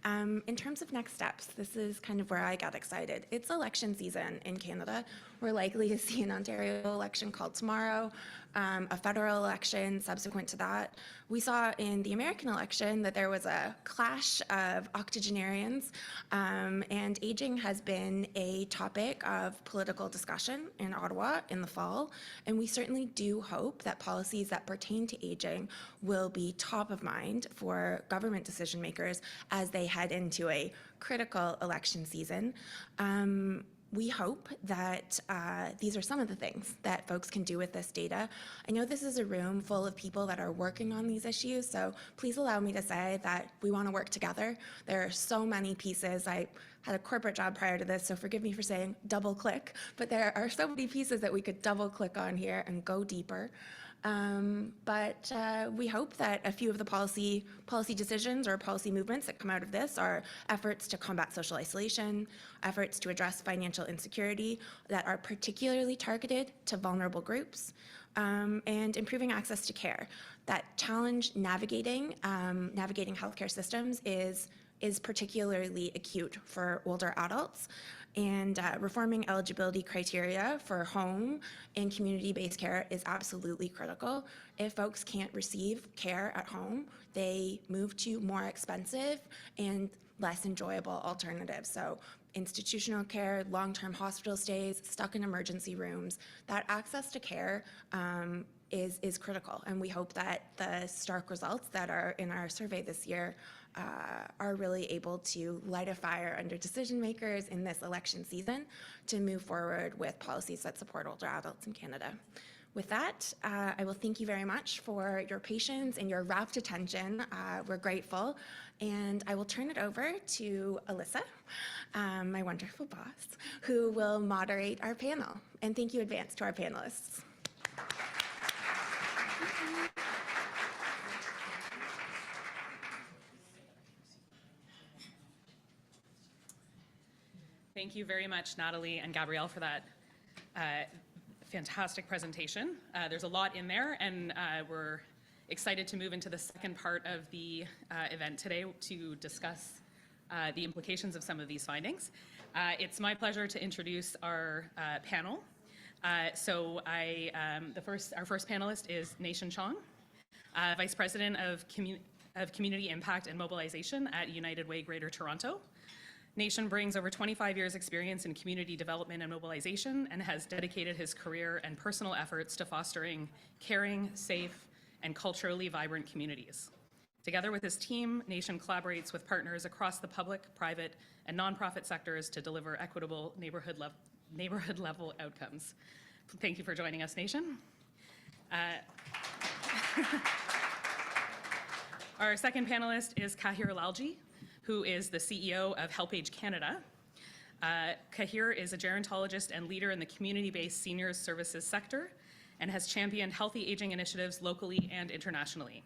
In terms of next steps, this is kind of where I got excited. It's election season in Canada. We're likely to see an Ontario election called tomorrow, a federal election subsequent to that. We saw in the American election that there was a clash of octogenarians, and aging has been a topic of political discussion in Ottawa in the fall, and we certainly do hope that policies that pertain to aging will be top of mind for government decision makers as they head into a critical election season. We hope that these are some of the things that folks can do with this data. I know this is a room full of people that are working on these issues, so please allow me to say that we want to work together. There are so many pieces. I had a corporate job prior to this, so forgive me for saying double click, but there are so many pieces that we could double click on here and go deeper. But we hope that a few of the policy decisions or policy movements that come out of this are efforts to combat social isolation, efforts to address financial insecurity that are particularly targeted to vulnerable groups, and improving access to care. That challenge navigating healthcare systems is particularly acute for older adults. And reforming eligibility criteria for home and community-based care is absolutely critical. If folks can't receive care at home, they move to more expensive and less enjoyable alternatives. So institutional care, long-term hospital stays, stuck in emergency rooms, that access to care is critical. And we hope that the stark results that are in our survey this year are really able to light a fire under decision makers in this election season to move forward with policies that support older adults in Canada. With that, I will thank you very much for your patience and your rapt attention. We're grateful. And I will turn it over to Alyssa, my wonderful boss, who will moderate our panel. And thank you in advance to our panelists. Thank you very much, Natalie and Gabrielle, for that fantastic presentation. There's a lot in there, and we're excited to move into the second part of the event today to discuss the implications of some of these findings. It's my pleasure to introduce our panel. Our first panelist is Nation Chong. Vice President of Community Impact and Mobilization at United Way Greater Toronto. Nation brings over 25 years experience in community development and mobilization and has dedicated his career and personal efforts to fostering caring, safe, and culturally vibrant communities. Together with his team, Nation collaborates with partners across the public, private, and nonprofit sectors to deliver equitable neighborhood-level outcomes. Thank you for joining us, Nation. Our second panelist is Kahir Lalji, who is the CEO of Help Age Canada. Kahir is a gerontologist and leader in the community-based seniors services sector and has championed healthy aging initiatives locally and internationally.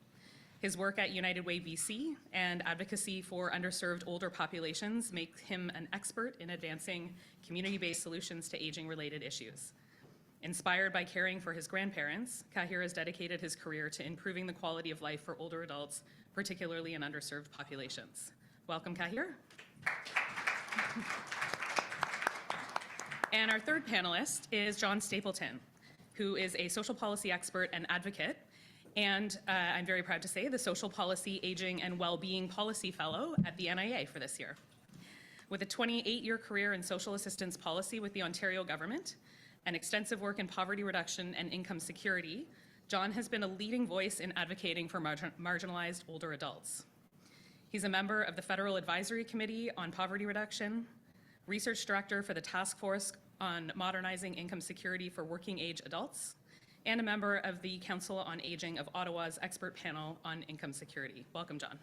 His work at United Way BC and advocacy for underserved older populations make him an expert in advancing community-based solutions to aging-related issues. Inspired by caring for his grandparents, Kahir has dedicated his career to improving the quality of life for older adults, particularly in underserved populations. Welcome, Kahir. And our third panelist is John Stapleton, who is a social policy expert and advocate, and I'm very proud to say the Social Policy, Aging, and Wellbeing Policy Fellow at the NIA for this year. With a 28-year career in social assistance policy with the Ontario government and extensive work in poverty reduction and income security, John has been a leading voice in advocating for marginalized older adults. He's a member of the Federal Advisory Committee on Poverty Reduction, research director for the Task Force on Modernizing Income Security for Working Age Adults, and a member of the Council on Aging of Ottawa's expert panel on income security. Welcome, John.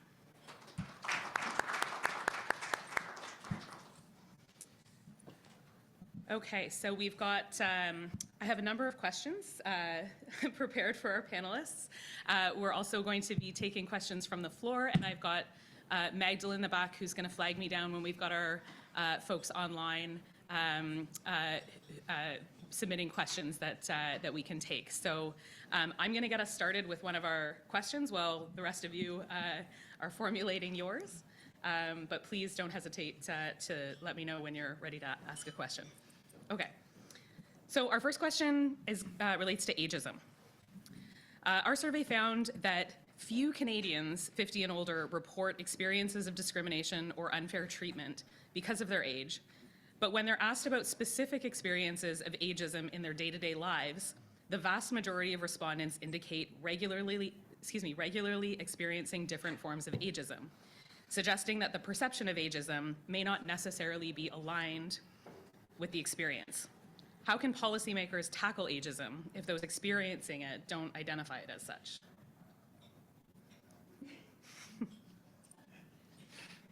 Okay, so we've got, I have a number of questions prepared for our panelists. We're also going to be taking questions from the floor, and I've got Magdalene in the back who's going to flag me down when we've got our folks online submitting questions that we can take. So I'm going to get us started with one of our questions while the rest of you are formulating yours. But please don't hesitate to let me know when you're ready to ask a question. Okay. So our first question relates to ageism. Our survey found that few Canadians 50 and older report experiences of discrimination or unfair treatment because of their age. But when they're asked about specific experiences of ageism in their day-to-day lives, the vast majority of respondents indicate regularly experiencing different forms of ageism, suggesting that the perception of ageism may not necessarily be aligned with the experience. How can policymakers tackle ageism if those experiencing it don't identify it as such?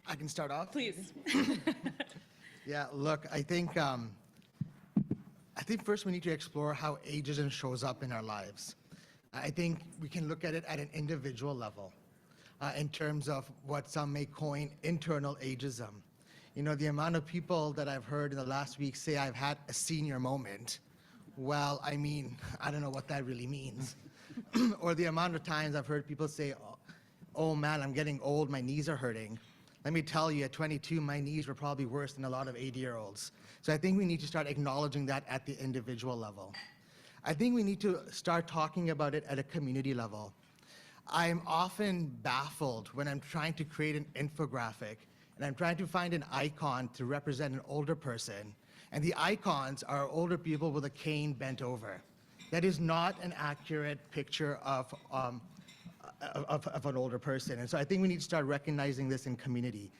I can start off? Please. Yeah, look, I think first we need to explore how ageism shows up in our lives. I think we can look at it at an individual level in terms of what some may coin internal ageism. You know, the amount of people that I've heard in the last week say I've had a senior moment. Well, I mean, I don't know what that really means. Or the amount of times I've heard people say, oh man, I'm getting old, my knees are hurting. Let me tell you, at 22, my knees were probably worse than a lot of 80-year-olds. So I think we need to start acknowledging that at the individual level. I think we need to start talking about it at a community level. I'm often baffled when I'm trying to create an infographic and I'm trying to find an icon to represent an older person, and the icons are older people with a cane bent over. That is not an accurate picture of an older person. And so I think we need to start recognizing this in community.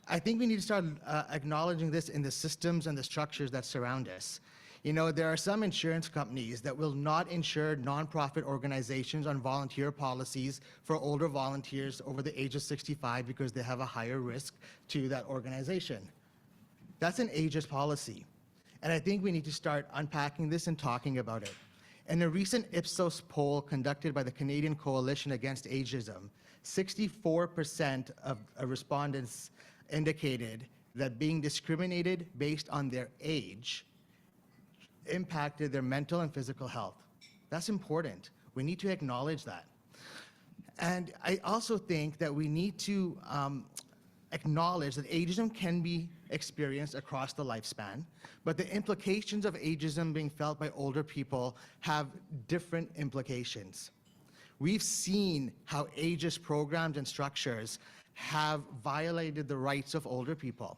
I think we need to start acknowledging this in the systems and the structures that surround us. You know, there are some insurance companies that will not insure nonprofit organizations on volunteer policies for older volunteers over the age of 65 because they have a higher risk to that organization. That's an ageist policy. And I think we need to start unpacking this and talking about it. In a recent Ipsos poll conducted by the Canadian Coalition Against Ageism, 64% of respondents indicated that being discriminated based on their age impacted their mental and physical health. That's important. We need to acknowledge that. And I also think that we need to acknowledge that ageism can be experienced across the lifespan, but the implications of ageism being felt by older people have different implications. we've seen how ageist programs and structures have violated the rights of older people.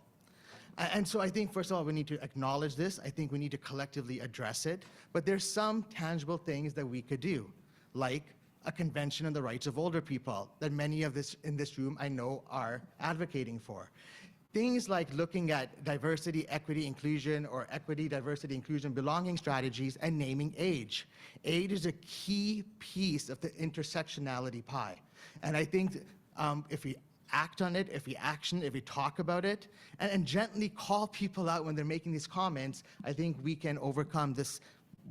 And so I think, first of all, we need to acknowledge this. I think we need to collectively address it. But there's some tangible things that we could do, like a convention on the rights of older people that many of this in this room I know are advocating for. Things like looking at diversity, equity, inclusion, or equity, diversity, inclusion, belonging strategies, and naming age. Age is a key piece of the intersectionality pie. And I think if we act on it, if we talk about it, and gently call people out when they're making these comments, I think we can overcome this,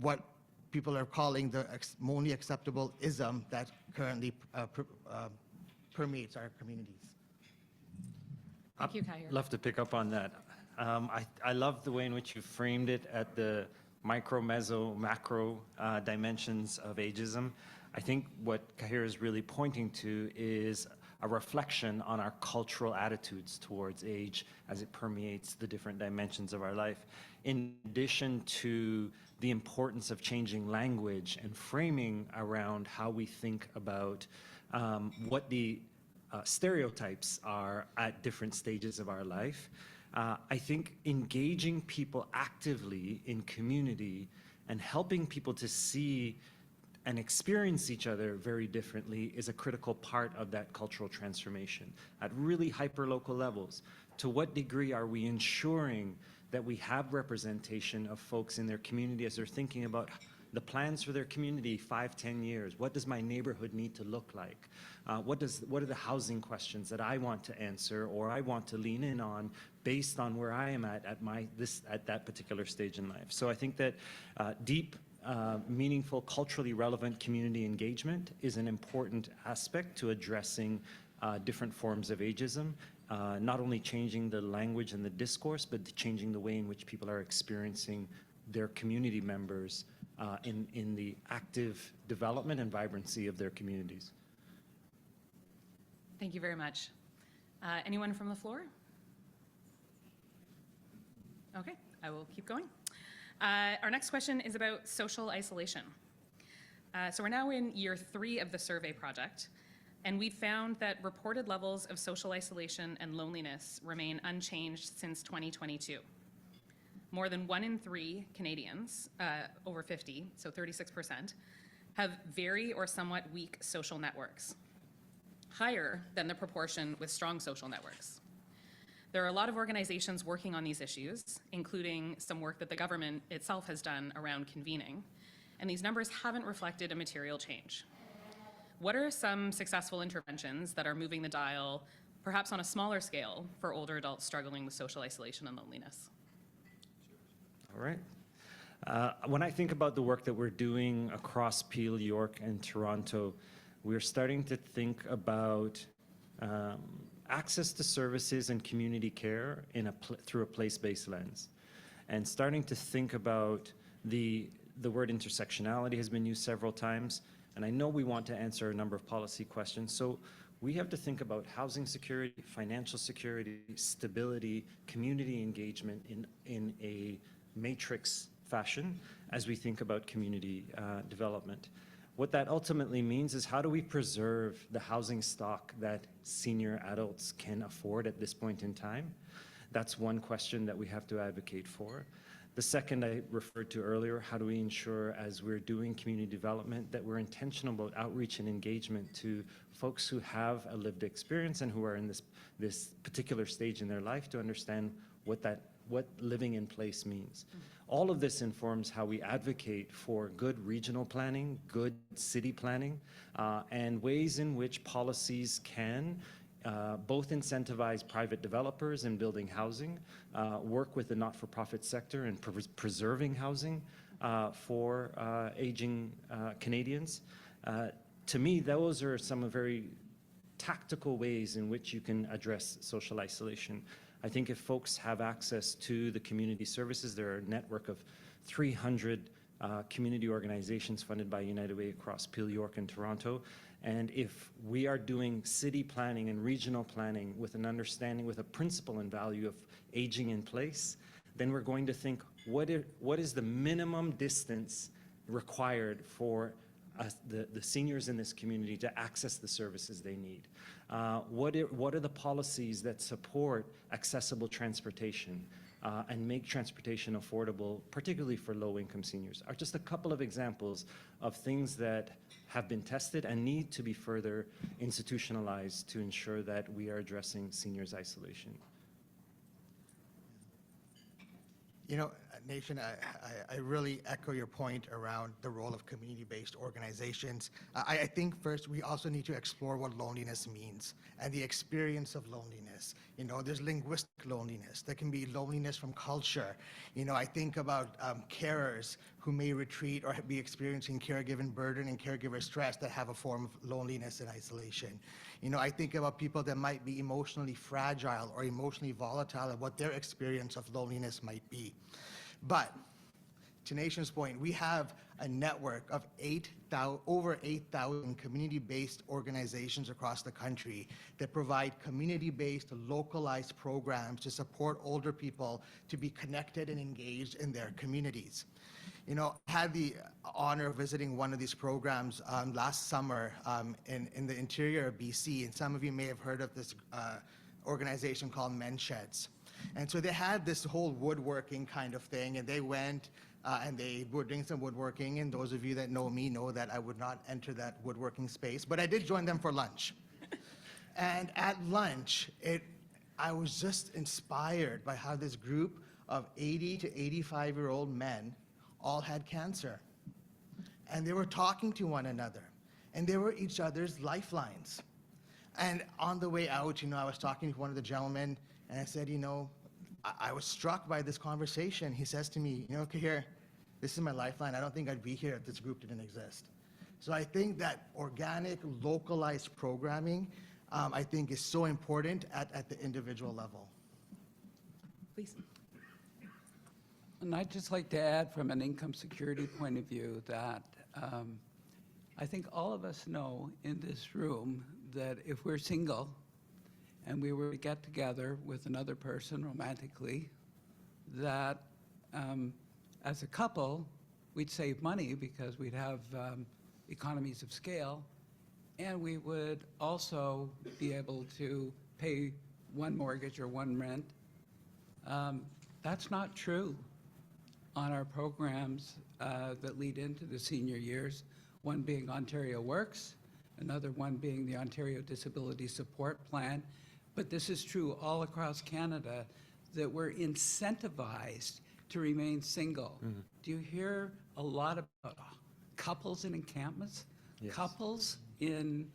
what people are calling the only acceptable ism that currently permeates our communities. Thank you, Kahir. I'd love to pick up on that. I love the way in which you framed it at the micro, meso, macro dimensions of ageism. I think what Kahir is really pointing to is a reflection on our cultural attitudes towards age as it permeates the different dimensions of our life. In addition to the importance of changing language and framing around how we think about what the stereotypes are at different stages of our life, I think engaging people actively in community and helping people to see and experience each other very differently is a critical part of that cultural transformation at really hyper-local levels. To what degree are we ensuring that we have representation of folks in their community as they're thinking about the plans for their community 5-10 years? What does my neighborhood need to look like? What are the housing questions that I want to answer or I want to lean in on based on where I am at that particular stage in life? So I think that deep, meaningful, culturally relevant community engagement is an important aspect to addressing different forms of ageism, not only changing the language and the discourse, but changing the way in which people are experiencing their community members in the active development and vibrancy of their communities. Thank you very much. Anyone from the floor? Okay, I will keep going. Our next question is about social isolation. So we're now in year 3 of the survey project, and we found that reported levels of social isolation and loneliness remain unchanged since 2022. More than 1 in 3 Canadians, over 50, so 36%, have very or somewhat weak social networks, higher than the proportion with strong social networks. There are a lot of organizations working on these issues, including some work that the government itself has done around convening, and these numbers haven't reflected a material change. What are some successful interventions that are moving the dial, perhaps on a smaller scale, for older adults struggling with social isolation and loneliness? All right. When I think about the work that we're doing across Peel, York, and Toronto, we're starting to think about access to services and community care through a place-based lens, and starting to think about the word intersectionality has been used several times, and I know we want to answer a number of policy questions. So we have to think about housing security, financial security, stability, community engagement in a matrix fashion as we think about community development. What that ultimately means is, how do we preserve the housing stock that senior adults can afford at this point in time? That's one question that we have to advocate for. The second I referred to earlier, how do we ensure, as we're doing community development, that we're intentional about outreach and engagement to folks who have a lived experience and who are in this particular stage in their life to understand what living in place means. All of this informs how we advocate for good regional planning, good city planning, and ways in which policies can both incentivize private developers in building housing, work with the not-for-profit sector in preserving housing for aging Canadians. To me, those are some very tactical ways in which you can address social isolation. I think if folks have access to the community services, there are a network of 300 community organizations funded by United Way across Peel, York, and Toronto. And if we are doing city planning and regional planning with an understanding, with a principle and value of aging in place, then we're going to think, what is the minimum distance required for the seniors in this community to access the services they need? What are the policies that support accessible transportation and make transportation affordable, particularly for low-income seniors? Are just a couple of examples of things that have been tested and need to be further institutionalized to ensure that we are addressing seniors' isolation. You know, Nation, I really echo your point around the role of community-based organizations. I think first we also need to explore what loneliness means and the experience of loneliness. You know, there's linguistic loneliness. There can be loneliness from culture. You know, I think about carers who may retreat or be experiencing caregiving burden and caregiver stress that have a form of loneliness and isolation. You know, I think about people that might be emotionally fragile or emotionally volatile and what their experience of loneliness might be. But to Nation's point, we have a network of over 8,000 community-based organizations across the country that provide community-based, localized programs to support older people to be connected and engaged in their communities. You know, I had the honor of visiting one of these programs last summer in the interior of BC, and some of you may have heard of this organization called Men's Sheds. And so they had this whole woodworking kind of thing, and they went and they were doing some woodworking, and those of you that know me know that I would not enter that woodworking space, but I did join them for lunch. And at lunch, I was just inspired by how this group of 80 to 85-year-old men all had cancer. And they were talking to one another, and they were each other's lifelines. And on the way out, you know, I was talking to one of the gentlemen, and I said, you know, I was struck by this conversation. He says to me, you know, Kahir, this is my lifeline. I don't think I'd be here if this group didn't exist. So I think that organic, localized programming, I think is so important at the individual level. Please. And I'd just like to add from an income security point of view that I think all of us know in this room that if we're single and we were to get together with another person romantically, that as a couple, we'd save money because we'd have economies of scale, and we would also be able to pay one mortgage or one rent. That's not true on our programs that lead into the senior years, one being Ontario Works, another one being the Ontario Disability Support Plan. But this is true all across Canada, that we're incentivized to remain single. Mm-hmm. Do you hear a lot about couples in encampments? Yes. Couples who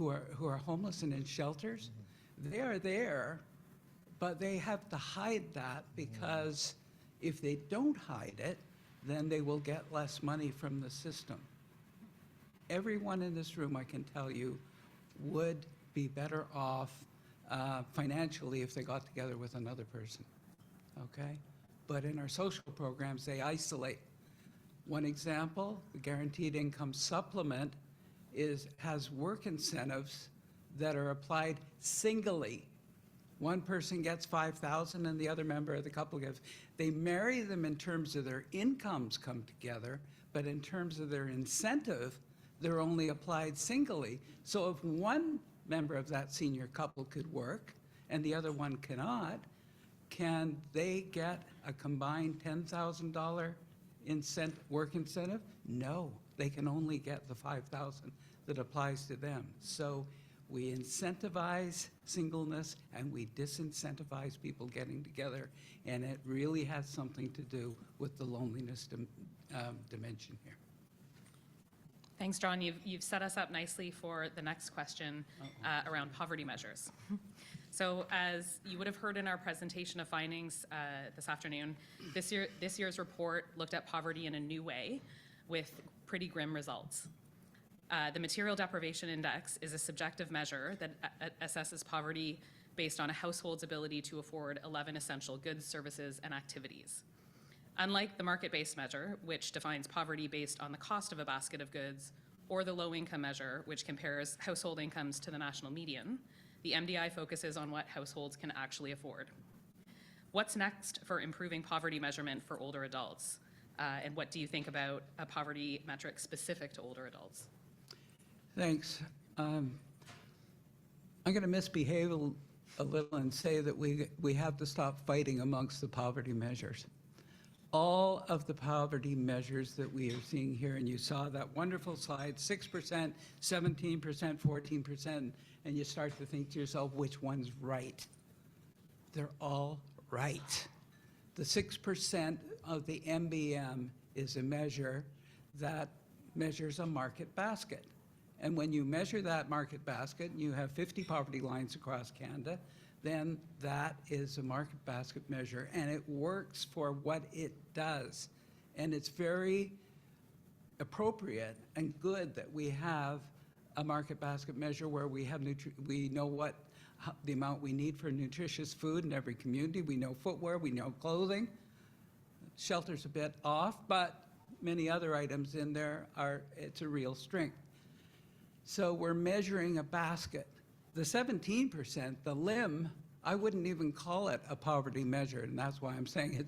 are homeless and in shelters? Mm-hmm. They are there, but they have to hide that because if they don't hide it, then they will get less money from the system. Everyone in this room, I can tell you, would be better off financially if they got together with another person, okay? But in our social programs, they isolate. One example, the Guaranteed Income Supplement has work incentives that are applied singly. One person gets $5,000 and the other member of the couple gets. They marry them in terms of their incomes come together, but in terms of their incentive, they're only applied singly. So if one member of that senior couple could work and the other one cannot, can they get a combined $10,000 work incentive? No, they can only get the $5,000 that applies to them. So we incentivize singleness and we disincentivize people getting together, and it really has something to do with the loneliness dimension here. Thanks, John. You've set us up nicely for the next question around poverty measures. So as you would have heard in our presentation of findings this afternoon, this year's report looked at poverty in a new way with pretty grim results. The Material Deprivation Index is a subjective measure that assesses poverty based on a household's ability to afford 11 essential goods, services, and activities. Unlike the market-based measure, which defines poverty based on the cost of a basket of goods, or the low-income measure, which compares household incomes to the national median, the MDI focuses on what households can actually afford. What's next for improving poverty measurement for older adults? And what do you think about a poverty metric specific to older adults? Thanks. I'm going to misbehave a little and say that we have to stop fighting amongst the poverty measures. All of the poverty measures that we are seeing here, and you saw that wonderful slide, 6%, 17%, 14%, and you start to think to yourself, which one's right? They're all right. The 6% of the MBM is a measure that measures a market basket. And when you measure that market basket, and you have 50 poverty lines across Canada, then that is a market basket measure, and it works for what it does. And it's very appropriate and good that we have a market basket measure where we have we know what the amount we need for nutritious food in every community. We know footwear, we know clothing. Shelter's a bit off, but many other items in there it's a real strength. So we're measuring a basket. The 17%, the limb, I wouldn't even call it a poverty measure, and that's why I'm saying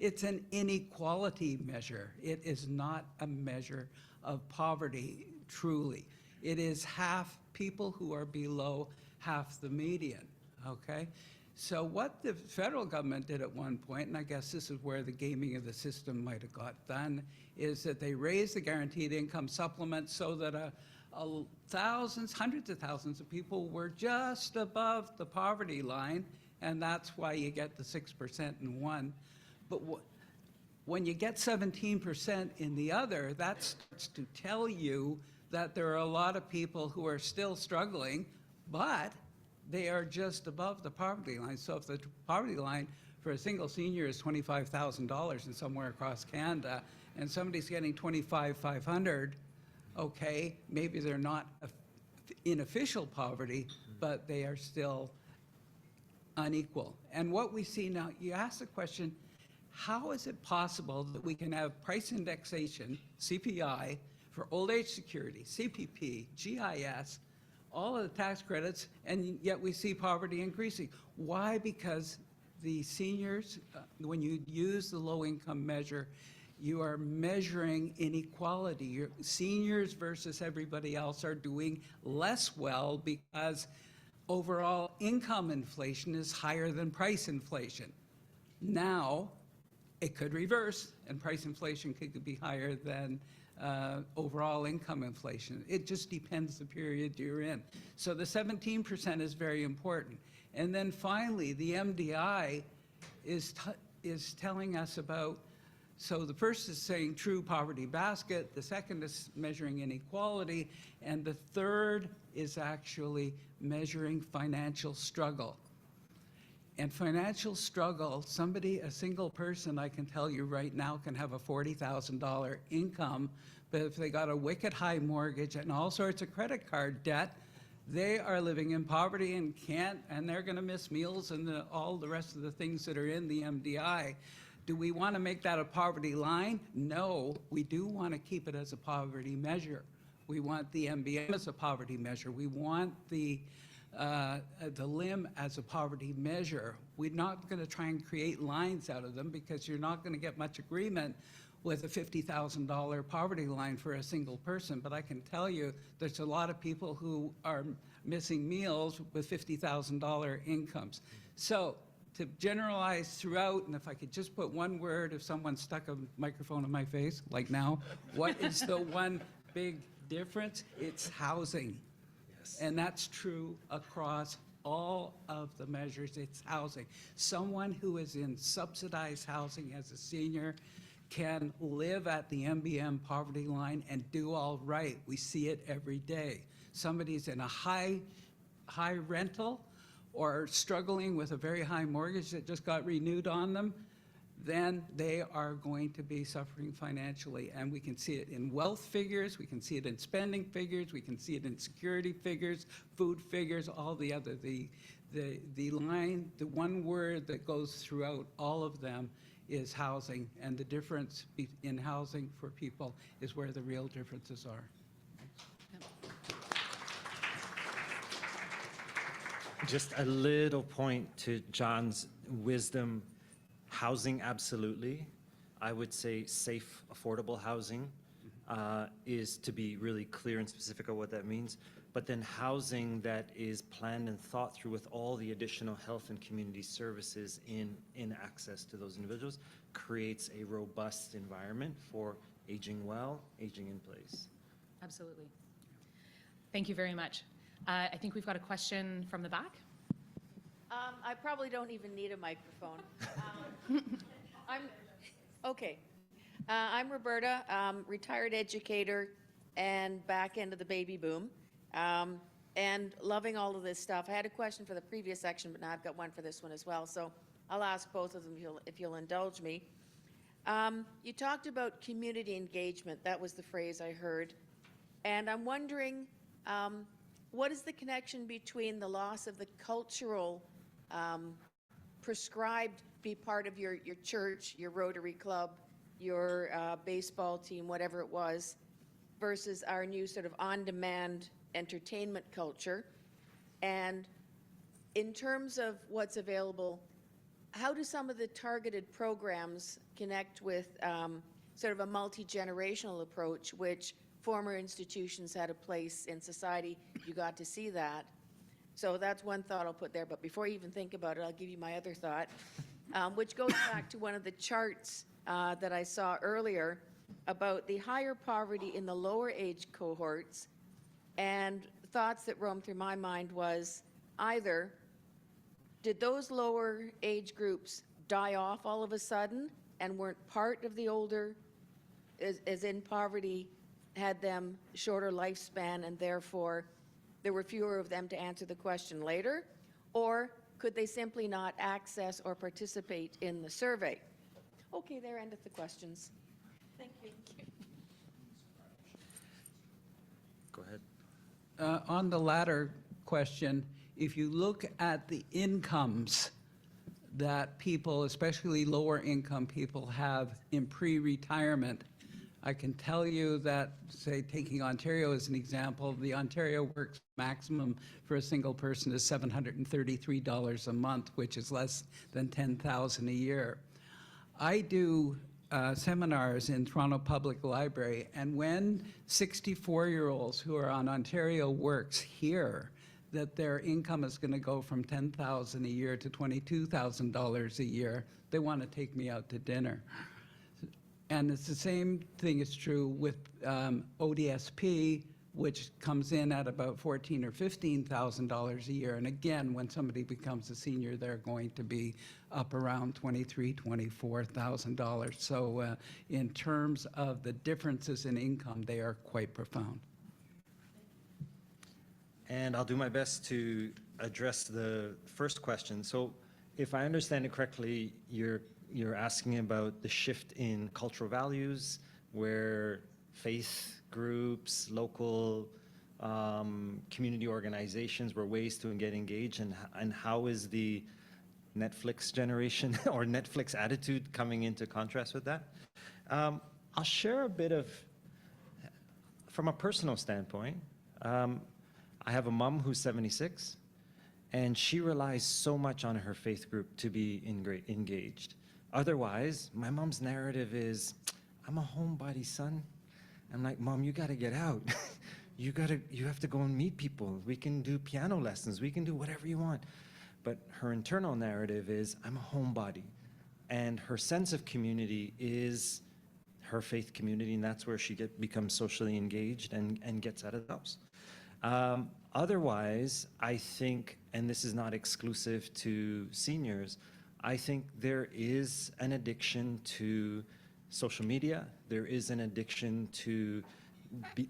it's an inequality measure. It is not a measure of poverty, truly. It is half people who are below half the median, okay? So what the federal government did at one point, and I guess this is where the gaming of the system might have got done, is that they raised the guaranteed income supplement so that thousands, hundreds of thousands of people were just above the poverty line, and that's why you get the 6% in one. But when you get 17% in the other, that starts to tell you that there are a lot of people who are still struggling, but they are just above the poverty line. So if the poverty line for a single senior is $25,000 and somewhere across Canada, and somebody's getting $25,500, okay, maybe they're not in official poverty, but they are still unequal. And what we see now, you ask the question, how is it possible that we can have price indexation, CPI, for old age security, CPP, GIS, all of the tax credits, and yet we see poverty increasing? Why? Because the seniors, when you use the low income measure, you are measuring inequality. Your seniors versus everybody else are doing less well because overall income inflation is higher than price inflation. Now, it could reverse, and price inflation could be higher than overall income inflation. It just depends the period you're in. So the 17% is very important. And then finally, the MDI is telling us about, so the first is saying true poverty basket, the second is measuring inequality, and the third is actually measuring financial struggle. And financial struggle, a single person, I can tell you right now, can have a $40,000 income, but if they got a wicked high mortgage and all sorts of credit card debt, they are living in poverty and they're gonna miss meals and all the rest of the things that are in the MDI. Do we want to make that a poverty line? No, we do want to keep it as a poverty measure. We want the MBM as a poverty measure. We want the limb as a poverty measure. We're not going to try and create lines out of them because you're not going to get much agreement with a $50,000 poverty line for a single person. But I can tell you there's a lot of people who are missing meals with $50,000 incomes. So to generalize throughout, and if I could just put one word, if someone stuck a microphone in my face, like now, what is the one big difference? It's housing. Yes. And that's true across all of the measures. It's housing. Someone who is in subsidized housing as a senior can live at the MBM poverty line and do all right. We see it every day. Somebody's in a high rental or struggling with a very high mortgage that just got renewed on them, then they are going to be suffering financially. And we can see it in wealth figures, we can see it in spending figures, we can see it in security figures, food figures, all the other, the line, the one word that goes throughout all of them is housing. And the difference in housing for people is where the real differences are. Just a little point to John's wisdom. Housing, absolutely. I would say safe, affordable housing is to be really clear and specific of what that means. But then housing that is planned and thought through with all the additional health and community services in access to those individuals creates a robust environment for aging well, aging in place. Absolutely. Thank you very much. I think we've got a question from the back. I probably don't even need a microphone. I'm Roberta, retired educator and back end of the baby boom, and loving all of this stuff. I had a question for the previous section, but now I've got one for this one as well. So I'll ask both of them if you'll indulge me. You talked about community engagement. That was the phrase I heard. And I'm wondering, what is the connection between the loss of the cultural prescribed be part of your church, your Rotary Club, your baseball team, whatever it was, versus our new sort of on-demand entertainment culture? And in terms of what's available, how do some of the targeted programs connect with sort of a multi-generational approach, which former institutions had a place in society? You got to see that. So that's one thought I'll put there. But before you even think about it, I'll give you my other thought, which goes back to one of the charts that I saw earlier about the higher poverty in the lower age cohorts. And thoughts that roamed through my mind was either did those lower age groups die off all of a sudden and weren't part of the older, as in poverty had them shorter lifespan and therefore there were fewer of them to answer the question later? Or could they simply not access or participate in the survey? Okay, there ended the questions. Thank you. Go ahead. On the latter question, if you look at the incomes that people, especially lower income people, have in pre-retirement, I can tell you that, say, taking Ontario as an example, the Ontario Works maximum for a single person is $733 a month, which is less than $10,000 a year. I do seminars in Toronto Public Library, and when 64-year-olds who are on Ontario Works hear that their income is going to go from $10,000 a year to $22,000 a year, they want to take me out to dinner. And it's the same thing is true with ODSP, which comes in at about $14,000 or $15,000 a year. And again, when somebody becomes a senior, they're going to be up around $23,000, $24,000. So in terms of the differences in income, they are quite profound. And I'll do my best to address the first question. So if I understand it correctly, you're asking about the shift in cultural values, where faith groups, local community organizations were ways to get engaged, and how is the Netflix generation or Netflix attitude coming into contrast with that? I'll share a bit of, from a personal standpoint, I have a mom who's 76, and she relies so much on her faith group to be engaged. Otherwise, my mom's narrative is, I'm a homebody, son. I'm like, Mom, you gotta get out. You have to go and meet people. We can do piano lessons. We can do whatever you want. But her internal narrative is, I'm a homebody. And her sense of community is her faith community, and that's where she becomes socially engaged and gets out of the house. Otherwise, I think, and this is not exclusive to seniors, I think there is an addiction to social media. There is an addiction to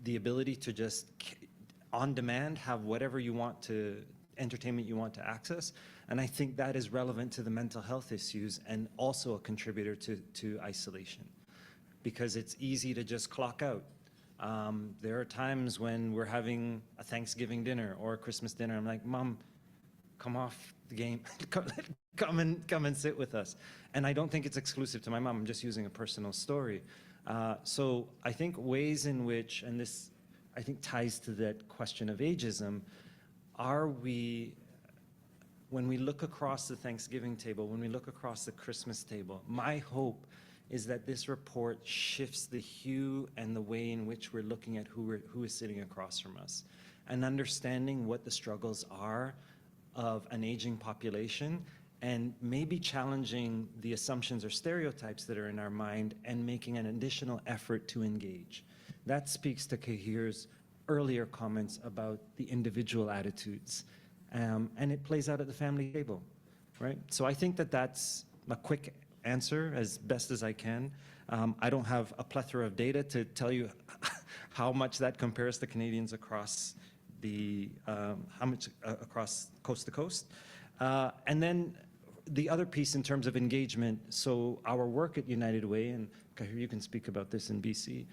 the ability to just on demand have whatever you want to, entertainment you want to access. And I think that is relevant to the mental health issues and also a contributor to isolation, because it's easy to just clock out. There are times when we're having a Thanksgiving dinner or a Christmas dinner. I'm like, Mom, come off the game, come and sit with us. And I don't think it's exclusive to my mom. I'm just using a personal story. So I think ways in which, and this I think ties to that question of ageism, are we, when we look across the Thanksgiving table, when we look across the Christmas table, my hope is that this report shifts the hue and the way in which we're looking at who is sitting across from us, and understanding what the struggles are of an aging population, and maybe challenging the assumptions or stereotypes that are in our mind and making an additional effort to engage. That speaks to Kahir's earlier comments about the individual attitudes. And it plays out at the family table, right? So I think that that's a quick answer as best as I can. I don't have a plethora of data to tell you how much that compares to Canadians across across coast to coast. And then the other piece in terms of engagement, so our work at United Way, and Kahir, you can speak about this in BC,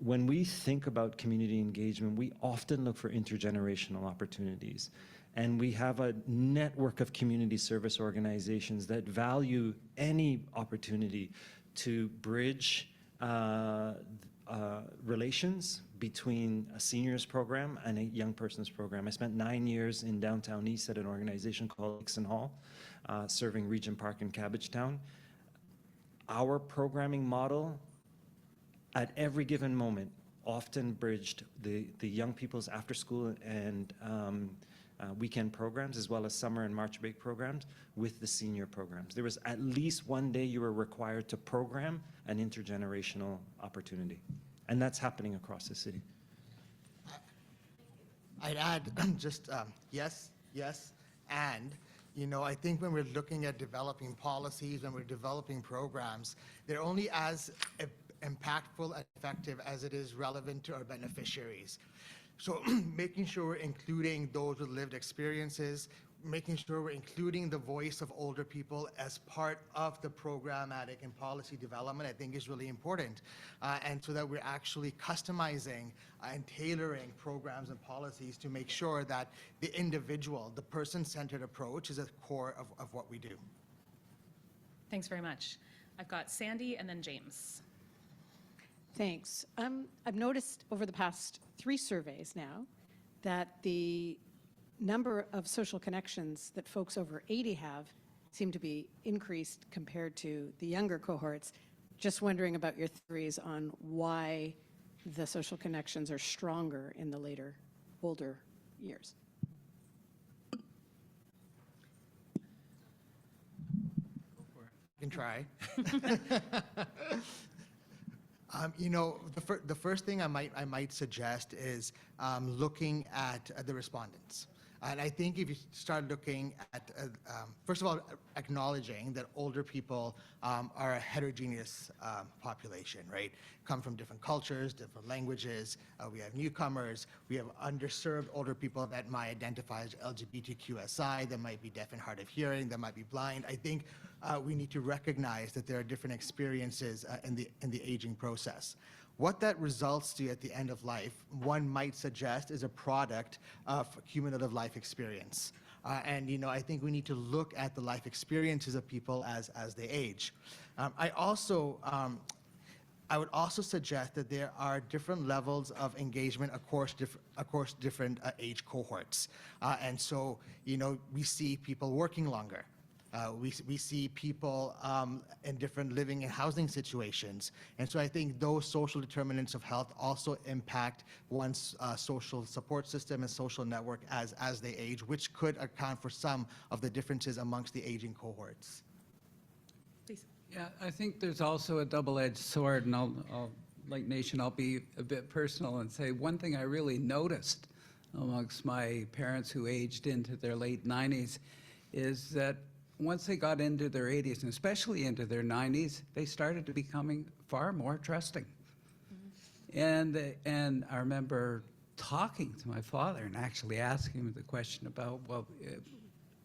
when we think about community engagement, we often look for intergenerational opportunities. And we have a network of community service organizations that value any opportunity to bridge relations between a seniors program and a young persons program. I spent 9 years in downtown East at an organization called Dixon Hall, serving Regent Park and Cabbagetown. Our programming model at every given moment often bridged the young people's after school and weekend programs, as well as summer and March break programs, with the senior programs. There was at least one day you were required to program an intergenerational opportunity. And that's happening across the city. I'd add just yes, and I think when we're looking at developing policies, when we're developing programs, they're only as impactful and effective as it is relevant to our beneficiaries. So making sure we're including those with lived experiences, making sure we're including the voice of older people as part of the programmatic and policy development, I think is really important. And so that we're actually customizing and tailoring programs and policies to make sure that the individual, the person-centered approach is at the core of what we do. Thanks very much. I've got Sandy and then James. Thanks. I've noticed over the past 3 surveys now that the number of social connections that folks over 80 have seem to be increased compared to the younger cohorts. Just wondering about your theories on why the social connections are stronger in the later, older years. I can try. The first thing I might suggest is looking at the respondents. And I think if you start looking at, first of all, acknowledging that older people are a heterogeneous population, right? Come from different cultures, different languages. We have newcomers. We have underserved older people that might identify as LGBTQSI, that might be deaf and hard of hearing, that might be blind. I think we need to recognize that there are different experiences in the aging process. What that results to at the end of life, one might suggest, is a product of cumulative life experience. And I think we need to look at the life experiences of people as they age. I would also suggest that there are different levels of engagement across different age cohorts. And so, we see people working longer. We see people in different living and housing situations. And so I think those social determinants of health also impact one's social support system and social network as they age, which could account for some of the differences amongst the aging cohorts. Please. Yeah, I think there's also a double-edged sword, and I'll like Nation, I'll be a bit personal and say one thing I really noticed amongst my parents who aged into their late 90s is that once they got into their 80s, and especially into their 90s, they started to becoming far more trusting. Mm-hmm. And I remember talking to my father and actually asking him the question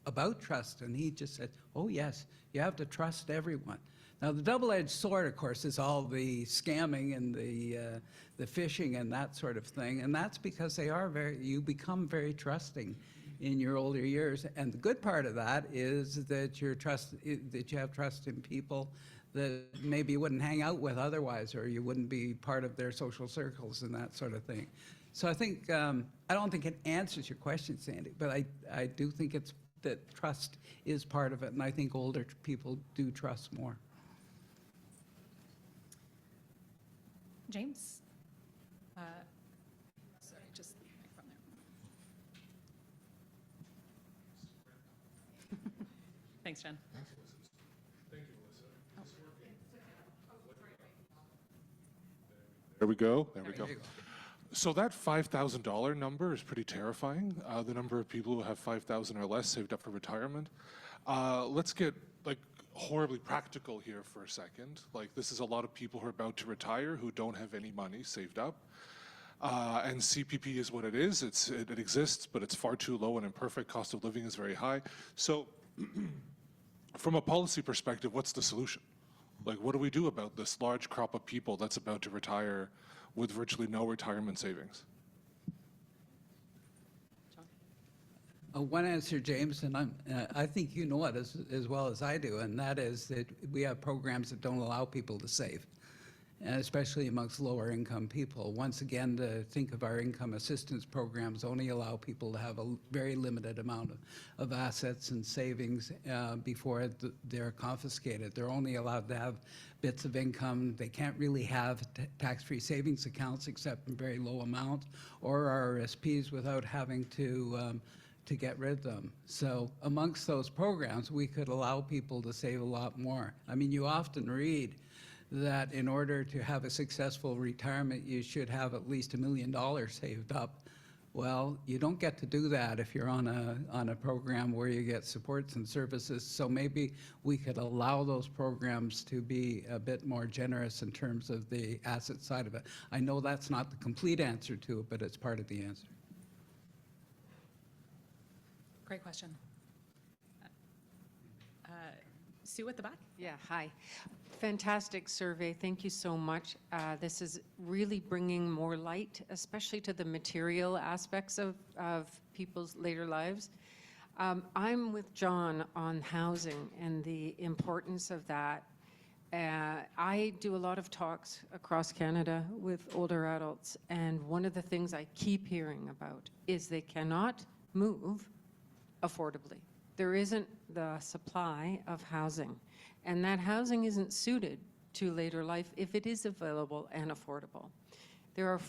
about trust, and he just said, "Oh yes, you have to trust everyone." Now the double-edged sword, of course, is all the scamming and the phishing and that sort of thing, and that's because you become very trusting in your older years. And the good part of that is that you have trust in people that maybe you wouldn't hang out with otherwise, or you wouldn't be part of their social circles and that sort of thing. So I think, I don't think it answers your question, Sandy, but I do think that trust is part of it, and I think older people do trust more. James? Sorry, just from there. Thanks, Jen. There we go. There we go. So that $5,000 number is pretty terrifying. The number of people who have 5,000 or less saved up for retirement. Let's get like horribly practical here for a second. Like this is a lot of people who are about to retire who don't have any money saved up. And CPP is what it is. It exists, but it's far too low and imperfect. Cost of living is very high. So from a policy perspective, what's the solution? Like, what do we do about this large crop of people that's about to retire with virtually no retirement savings? One answer, James, and I think you know it as well as I do, and that is that we have programs that don't allow people to save, and especially amongst lower income people. Once again, to think of our income assistance programs only allow people to have a very limited amount of assets and savings before they're confiscated. They're only allowed to have bits of income. They can't really have tax-free savings accounts except in very low amounts, or RRSPs without having to get rid of them. So amongst those programs, we could allow people to save a lot more. I mean, you often read that in order to have a successful retirement, you should have at least $1 million saved up. Well, you don't get to do that if you're on a program where you get supports and services. So maybe we could allow those programs to be a bit more generous in terms of the asset side of it. I know that's not the complete answer to it, but it's part of the answer. Great question. Sue at the back? Yeah, hi. Fantastic survey. Thank you so much. This is really bringing more light, especially to the material aspects of people's later lives. I'm with John on housing and the importance of that. I do a lot of talks across Canada with older adults, and one of the things I keep hearing about is they cannot move affordably. There isn't the supply of housing, and that housing isn't suited to later life if it is available and affordable. There are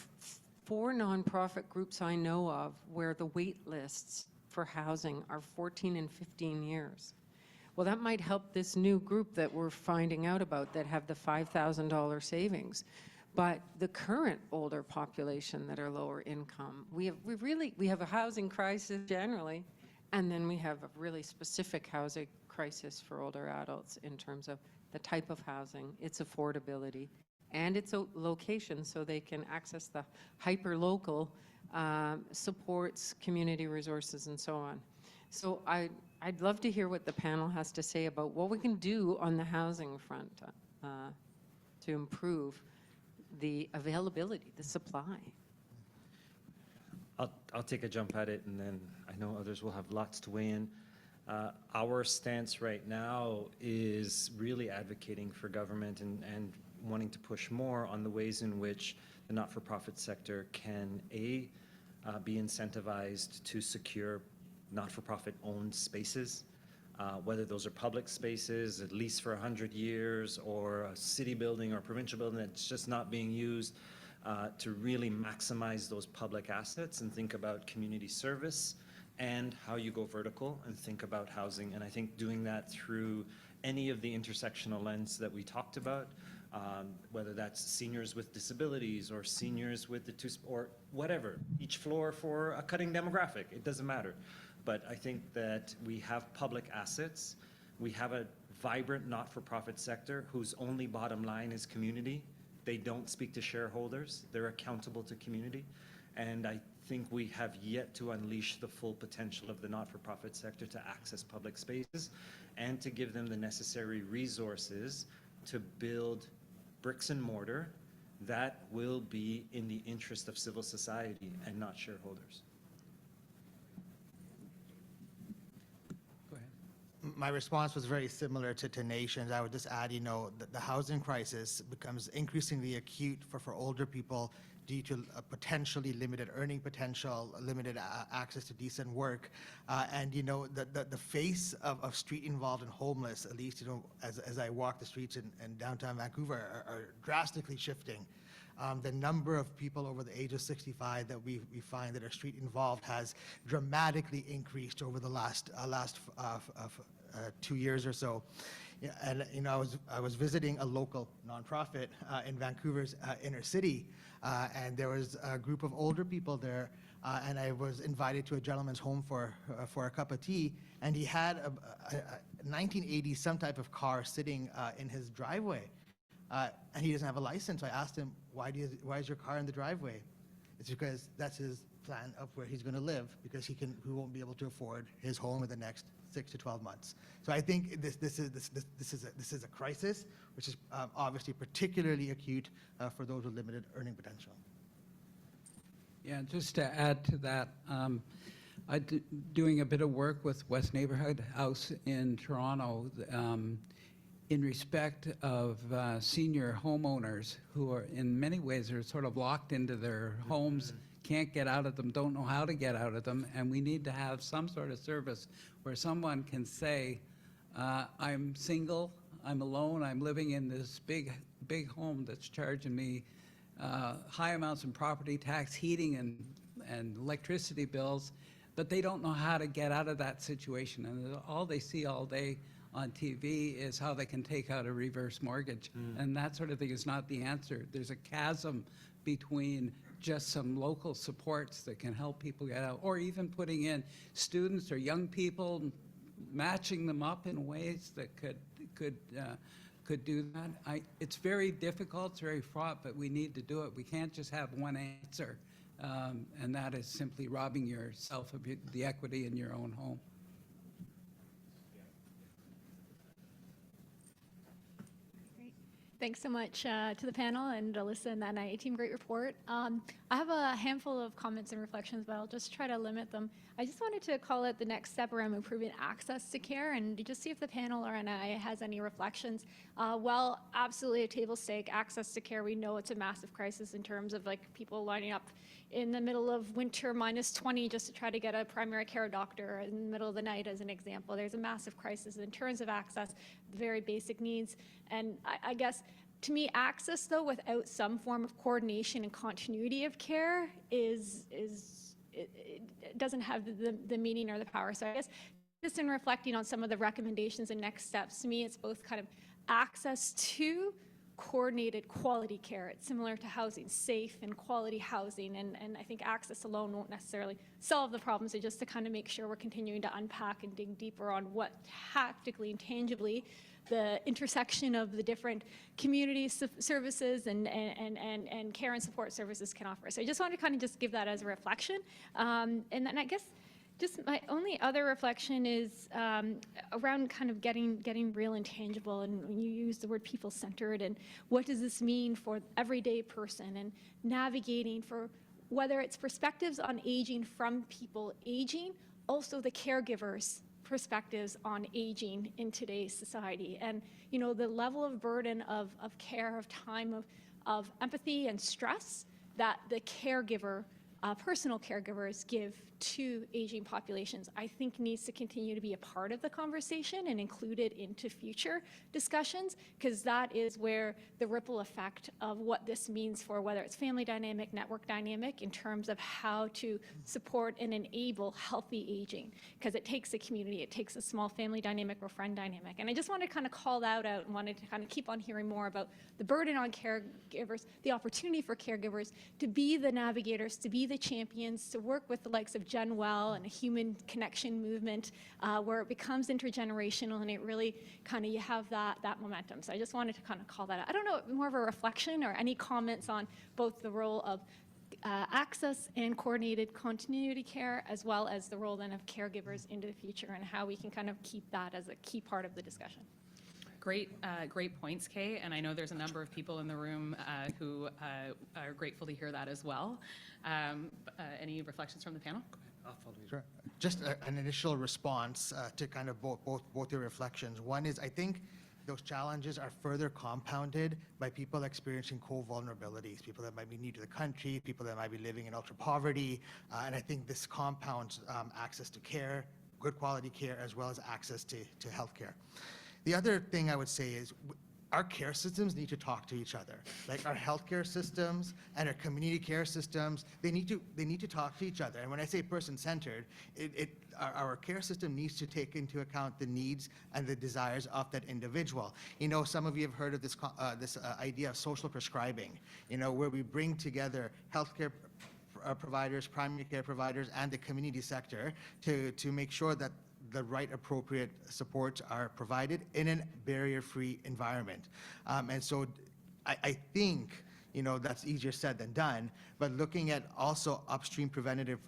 4 nonprofit groups I know of where the wait lists for housing are 14 and 15 years. Well, that might help this new group that we're finding out about that have the $5,000 savings. But the current older population that are lower income, we have a housing crisis generally, and then we have a really specific housing crisis for older adults in terms of the type of housing, its affordability, and its location so they can access the hyper-local supports, community resources, and so on. So I'd love to hear what the panel has to say about what we can do on the housing front to improve the availability, the supply. I'll take a jump at it, and then I know others will have lots to weigh in. Our stance right now is really advocating for government and wanting to push more on the ways in which the not-for-profit sector can, be incentivized to secure not-for-profit owned spaces, whether those are public spaces, at least for 100 years, or a city building or a provincial building that's just not being used, to really maximize those public assets and think about community service and how you go vertical and think about housing. And I think doing that through any of the intersectional lens that we talked about, whether that's seniors with disabilities or seniors with or whatever, each floor for a cutting demographic, it doesn't matter. But I think that we have public assets, we have a vibrant not-for-profit sector whose only bottom line is community. They don't speak to shareholders, they're accountable to community. And I think we have yet to unleash the full potential of the not-for-profit sector to access public spaces and to give them the necessary resources to build bricks and mortar that will be in the interest of civil society and not shareholders. Go ahead. My response was very similar to Nation's. I would just add, the housing crisis becomes increasingly acute for older people due to a potentially limited earning potential, limited access to decent work. And the face of street involved and homeless, at least as I walk the streets in downtown Vancouver, are drastically shifting. the number of people over the age of 65 that we find that are street involved has dramatically increased over the last 2 years or so. Yeah, and I was visiting a local nonprofit in Vancouver's inner city, and there was a group of older people there, and I was invited to a gentleman's home for a cup of tea, and he had a 1980 some type of car sitting in his driveway, and he doesn't have a license. So I asked him, why is your car in the driveway? It's because that's his plan of where he's going to live, because he won't be able to afford his home in the next 6 to 12 months. So I think this is a crisis, which is obviously particularly acute for those with limited earning potential. Yeah, just to add to that, doing a bit of work with West Neighborhood House in Toronto in respect of senior homeowners who are in many ways are sort of locked into their homes, can't get out of them, don't know how to get out of them, and we need to have some sort of service where someone can say, I'm single, I'm alone, I'm living in this big home that's charging me high amounts in property tax, heating and electricity bills, but they don't know how to get out of that situation. And all they see all day on TV is how they can take out a reverse mortgage. And that sort of thing is not the answer. There's a chasm between just some local supports that can help people get out, or even putting in students or young people, matching them up in ways that could do that. It's very difficult, it's very fraught, but we need to do it. We can't just have one answer, and that is simply robbing yourself of the equity in your own home. Thanks so much to the panel and Alyssa and the NIA team. Great report. I have a handful of comments and reflections, but I'll just try to limit them. I just wanted to call it the next step around improving access to care and just see if the panel or NIA has any reflections. Well, absolutely a table stake, access to care. We know it's a massive crisis in terms of like people lining up in the middle of winter -20 just to try to get a primary care doctor in the middle of the night as an example. There's a massive crisis in terms of access, very basic needs. And I guess to me, access though without some form of coordination and continuity of care it doesn't have the meaning or the power. So I guess just in reflecting on some of the recommendations and next steps, to me it's both kind of access to coordinated quality care. It's similar to housing, safe and quality housing, and I think access alone won't necessarily solve the problems, so just to kind of make sure we're continuing to unpack and dig deeper on what tactically and tangibly the intersection of the different community services and care and support services can offer. So I just wanted to kind of just give that as a reflection. And then I guess just my only other reflection is around kind of getting real and tangible, and when you use the word people-centered, and what does this mean for everyday person, and navigating for whether it's perspectives on aging from people aging, also the caregivers' perspectives on aging in today's society. And you know, the level of burden of care, of time, of empathy and stress that the caregiver, personal caregivers give to aging populations, I think needs to continue to be a part of the conversation and included into future discussions, because that is where the ripple effect of what this means for whether it's family dynamic, network dynamic, in terms of how to support and enable healthy aging, because it takes a community, it takes a small family dynamic or friend dynamic. And I just wanted to kind of call that out and wanted to kind of keep on hearing more about the burden on caregivers, the opportunity for caregivers to be the navigators, to be the champions, to work with the likes of Gen Well and a human connection movement where it becomes intergenerational and it really kind of, you have that momentum. So I just wanted to kind of call that out. I don't know, more of a reflection or any comments on both the role of access and coordinated continuity care, as well as the role then of caregivers into the future and how we can kind of keep that as a key part of the discussion. Great points, Kay, and I know there's a number of people in the room who are grateful to hear that as well. Any reflections from the panel? Sure. Just an initial response to kind of both your reflections. One is, I think those challenges are further compounded by people experiencing co-vulnerabilities, people that might be new to the country, people that might be living in ultra poverty, and I think this compounds access to care, good quality care, as well as access to healthcare. The other thing I would say is, our care systems need to talk to each other. Like our healthcare systems and our community care systems, they need to talk to each other. And when I say person-centered, our care system needs to take into account the needs and the desires of that individual. You know, some of you have heard of this idea of social prescribing, you know, where we bring together healthcare providers, primary care providers, and the community sector to make sure that the right appropriate supports are provided in a barrier-free environment. And so I think, you know, that's easier said than done, but looking at also upstream preventative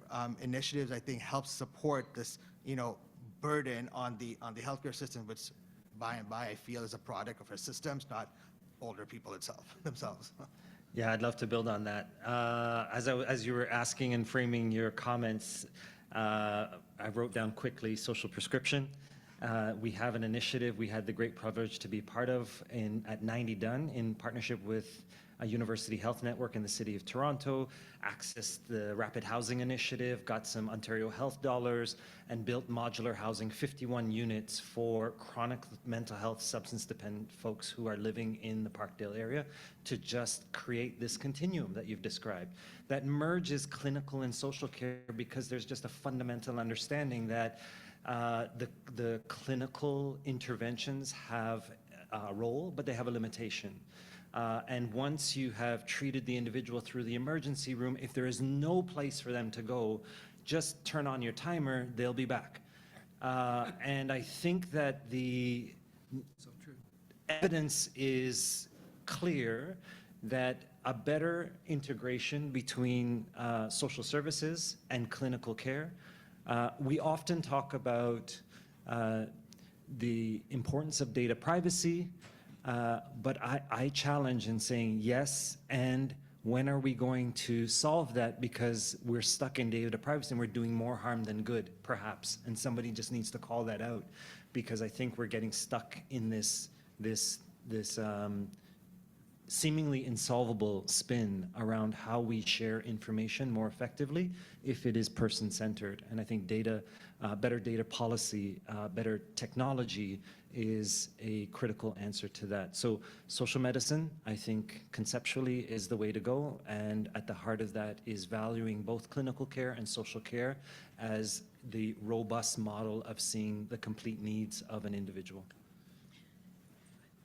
initiatives, I think helps support this, you know, burden on the healthcare system, which by and by I feel is a product of our systems, not older people themselves. Yeah, I'd love to build on that. As you were asking and framing your comments, I wrote down quickly social prescription. We have an initiative we had the great privilege to be part of at 90 Done in partnership with a University Health Network in the city of Toronto, accessed the Rapid Housing Initiative, got some Ontario Health dollars, and built modular housing, 51 units for chronic mental health, substance-dependent folks who are living in the Parkdale area to just create this continuum that you've described that merges clinical and social care, because there's just a fundamental understanding that the clinical interventions have a role, but they have a limitation. And once you have treated the individual through the emergency room, if there is no place for them to go, just turn on your timer, they'll be back. And I think that the evidence is clear that a better integration between social services and clinical care. We often talk about the importance of data privacy, but I challenge in saying yes, and when are we going to solve that? Because we're stuck in data privacy and we're doing more harm than good, perhaps, and somebody just needs to call that out, because I think we're getting stuck in this seemingly insolvable spin around how we share information more effectively if it is person-centered. And I think better data policy, better technology is a critical answer to that. So social medicine, I think conceptually is the way to go. And at the heart of that is valuing both clinical care and social care as the robust model of seeing the complete needs of an individual.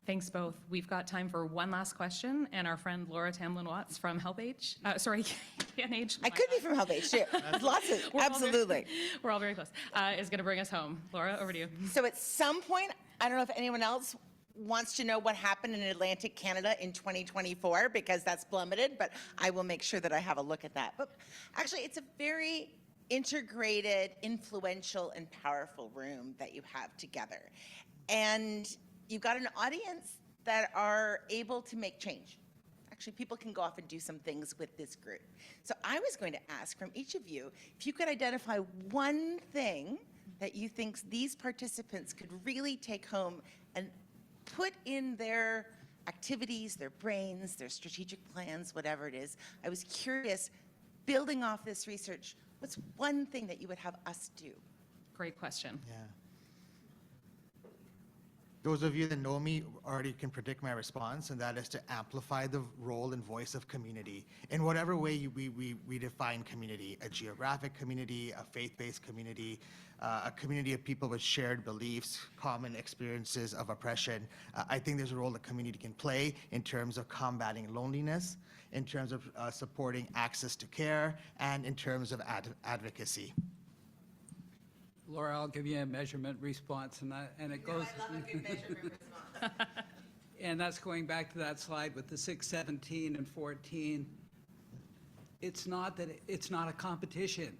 Thanks both. We've got time for one last question, and our friend Laura Tamlin-Watts from NIH. I could be from HealthAge too. Lots of, absolutely. We're all very close. Is going to bring us home. Laura, over to you. So at some point, I don't know if anyone else wants to know what happened in Atlantic Canada in 2024, because that's plummeted, but I will make sure that I have a look at that. But actually, it's a very integrated, influential, and powerful room that you have together. And you've got an audience that are able to make change. Actually, people can go off and do some things with this group. So I was going to ask from each of you if you could identify one thing that you think these participants could really take home and put in their activities, their brains, their strategic plans, whatever it is. I was curious, building off this research, what's one thing that you would have us do? Great question. Yeah. Those of you that know me already can predict my response, and that is to amplify the role and voice of community in whatever way we define community: a geographic community, a faith-based community, a community of people with shared beliefs, common experiences of oppression. I think there's a role that community can play in terms of combating loneliness, in terms of supporting access to care, and in terms of advocacy. Laura, I'll give you a measurement response, and it goes. I love a good measurement response. And that's going back to that slide with the 6, 17, and 14. It's not that it's not a competition.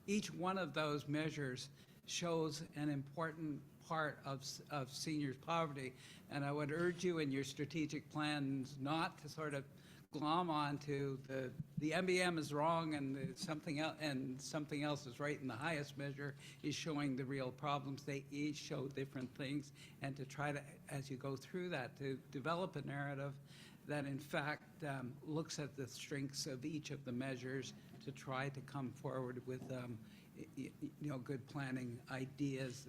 Each one of those measures shows an important part of seniors' poverty, and I would urge you in your strategic plans not to sort of glom onto the MBM is wrong and something else is right, and the highest measure is showing the real problems. They each show different things, and to try to, as you go through that, to develop a narrative that in fact looks at the strengths of each of the measures to try to come forward with good planning ideas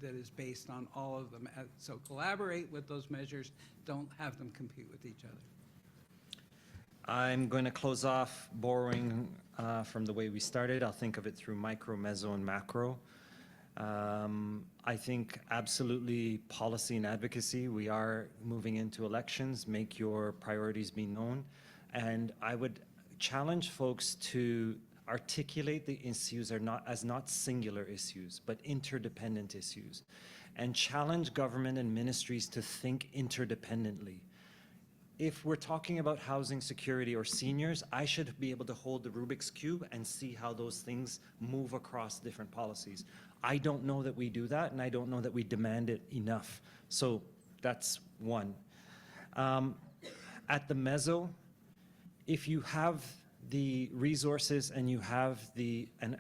that is based on all of them. So collaborate with those measures, don't have them compete with each other. I'm going to close off borrowing from the way we started. I'll think of it through micro, meso, and macro. I think absolutely policy and advocacy. We are moving into elections. Make your priorities be known. And I would challenge folks to articulate the issues as not singular issues, but interdependent issues. And challenge government and ministries to think interdependently. If we're talking about housing security or seniors, I should be able to hold the Rubik's Cube and see how those things move across different policies. I don't know that we do that, and I don't know that we demand it enough. So that's one. At the meso, if you have the resources and you have and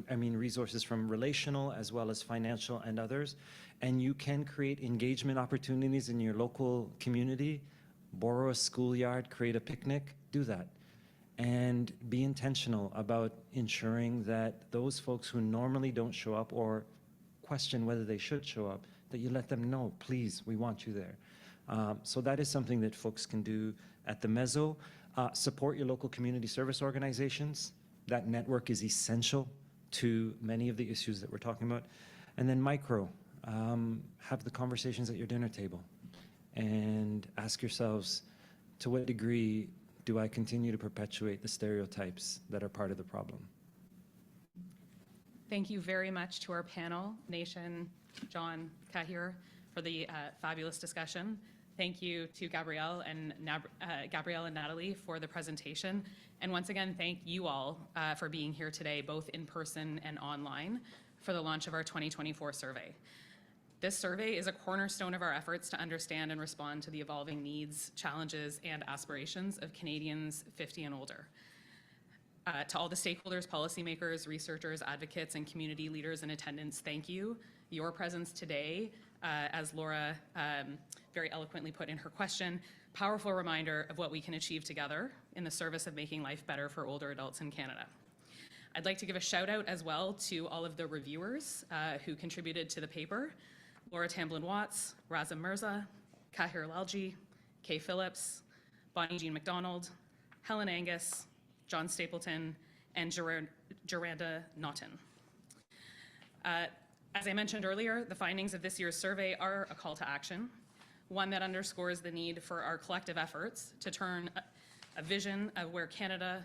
I mean resources from relational as well as financial and others, and you can create engagement opportunities in your local community, borrow a schoolyard, create a picnic, do that. And be intentional about ensuring that those folks who normally don't show up or question whether they should show up, that you let them know, please, we want you there. So that is something that folks can do at the meso. Support your local community service organizations. That network is essential to many of the issues that we're talking about. And then micro, have the conversations at your dinner table and ask yourselves, to what degree do I continue to perpetuate the stereotypes that are part of the problem? Thank you very much to our panel, Nation, John, Kahir, for the fabulous discussion. Thank you to Gabrielle and Natalie for the presentation. And once again, thank you all for being here today, both in person and online, for the launch of our 2024 survey. This survey is a cornerstone of our efforts to understand and respond to the evolving needs, challenges, and aspirations of Canadians 50 and older. To all the stakeholders, policymakers, researchers, advocates, and community leaders in attendance, thank you. Your presence today, as Laura very eloquently put in her question, powerful reminder of what we can achieve together in the service of making life better for older adults in Canada. I'd like to give a shout out as well to all of the reviewers who contributed to the paper: Laura Tamblin-Watts, Razem Mirza, Kahir Lalji, Kay Phillips, Bonnie Jean McDonald, Helen Angus, John Stapleton, and Geranda Naughton. As I mentioned earlier, the findings of this year's survey are a call to action, one that underscores the need for our collective efforts to turn a vision of Canada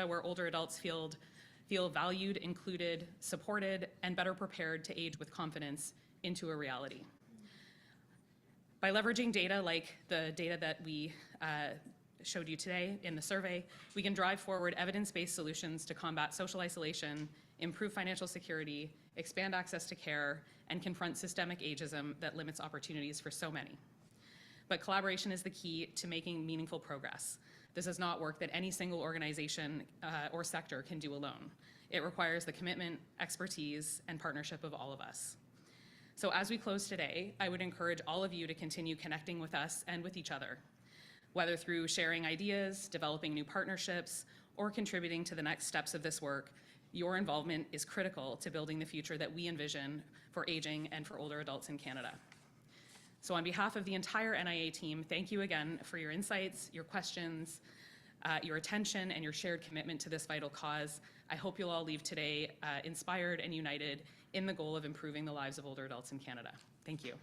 where older adults feel valued, included, supported, and better prepared to age with confidence into a reality. By leveraging data like the data that we showed you today in the survey, we can drive forward evidence-based solutions to combat social isolation, improve financial security, expand access to care, and confront systemic ageism that limits opportunities for so many. But collaboration is the key to making meaningful progress. This is not work that any single organization or sector can do alone. It requires the commitment, expertise, and partnership of all of us. So as we close today, I would encourage all of you to continue connecting with us and with each other, whether through sharing ideas, developing new partnerships, or contributing to the next steps of this work. Your involvement is critical to building the future that we envision for aging and for older adults in Canada. So on behalf of the entire NIA team, thank you again for your insights, your questions, your attention, and your shared commitment to this vital cause. I hope you'll all leave today inspired and united in the goal of improving the lives of older adults in Canada. Thank you.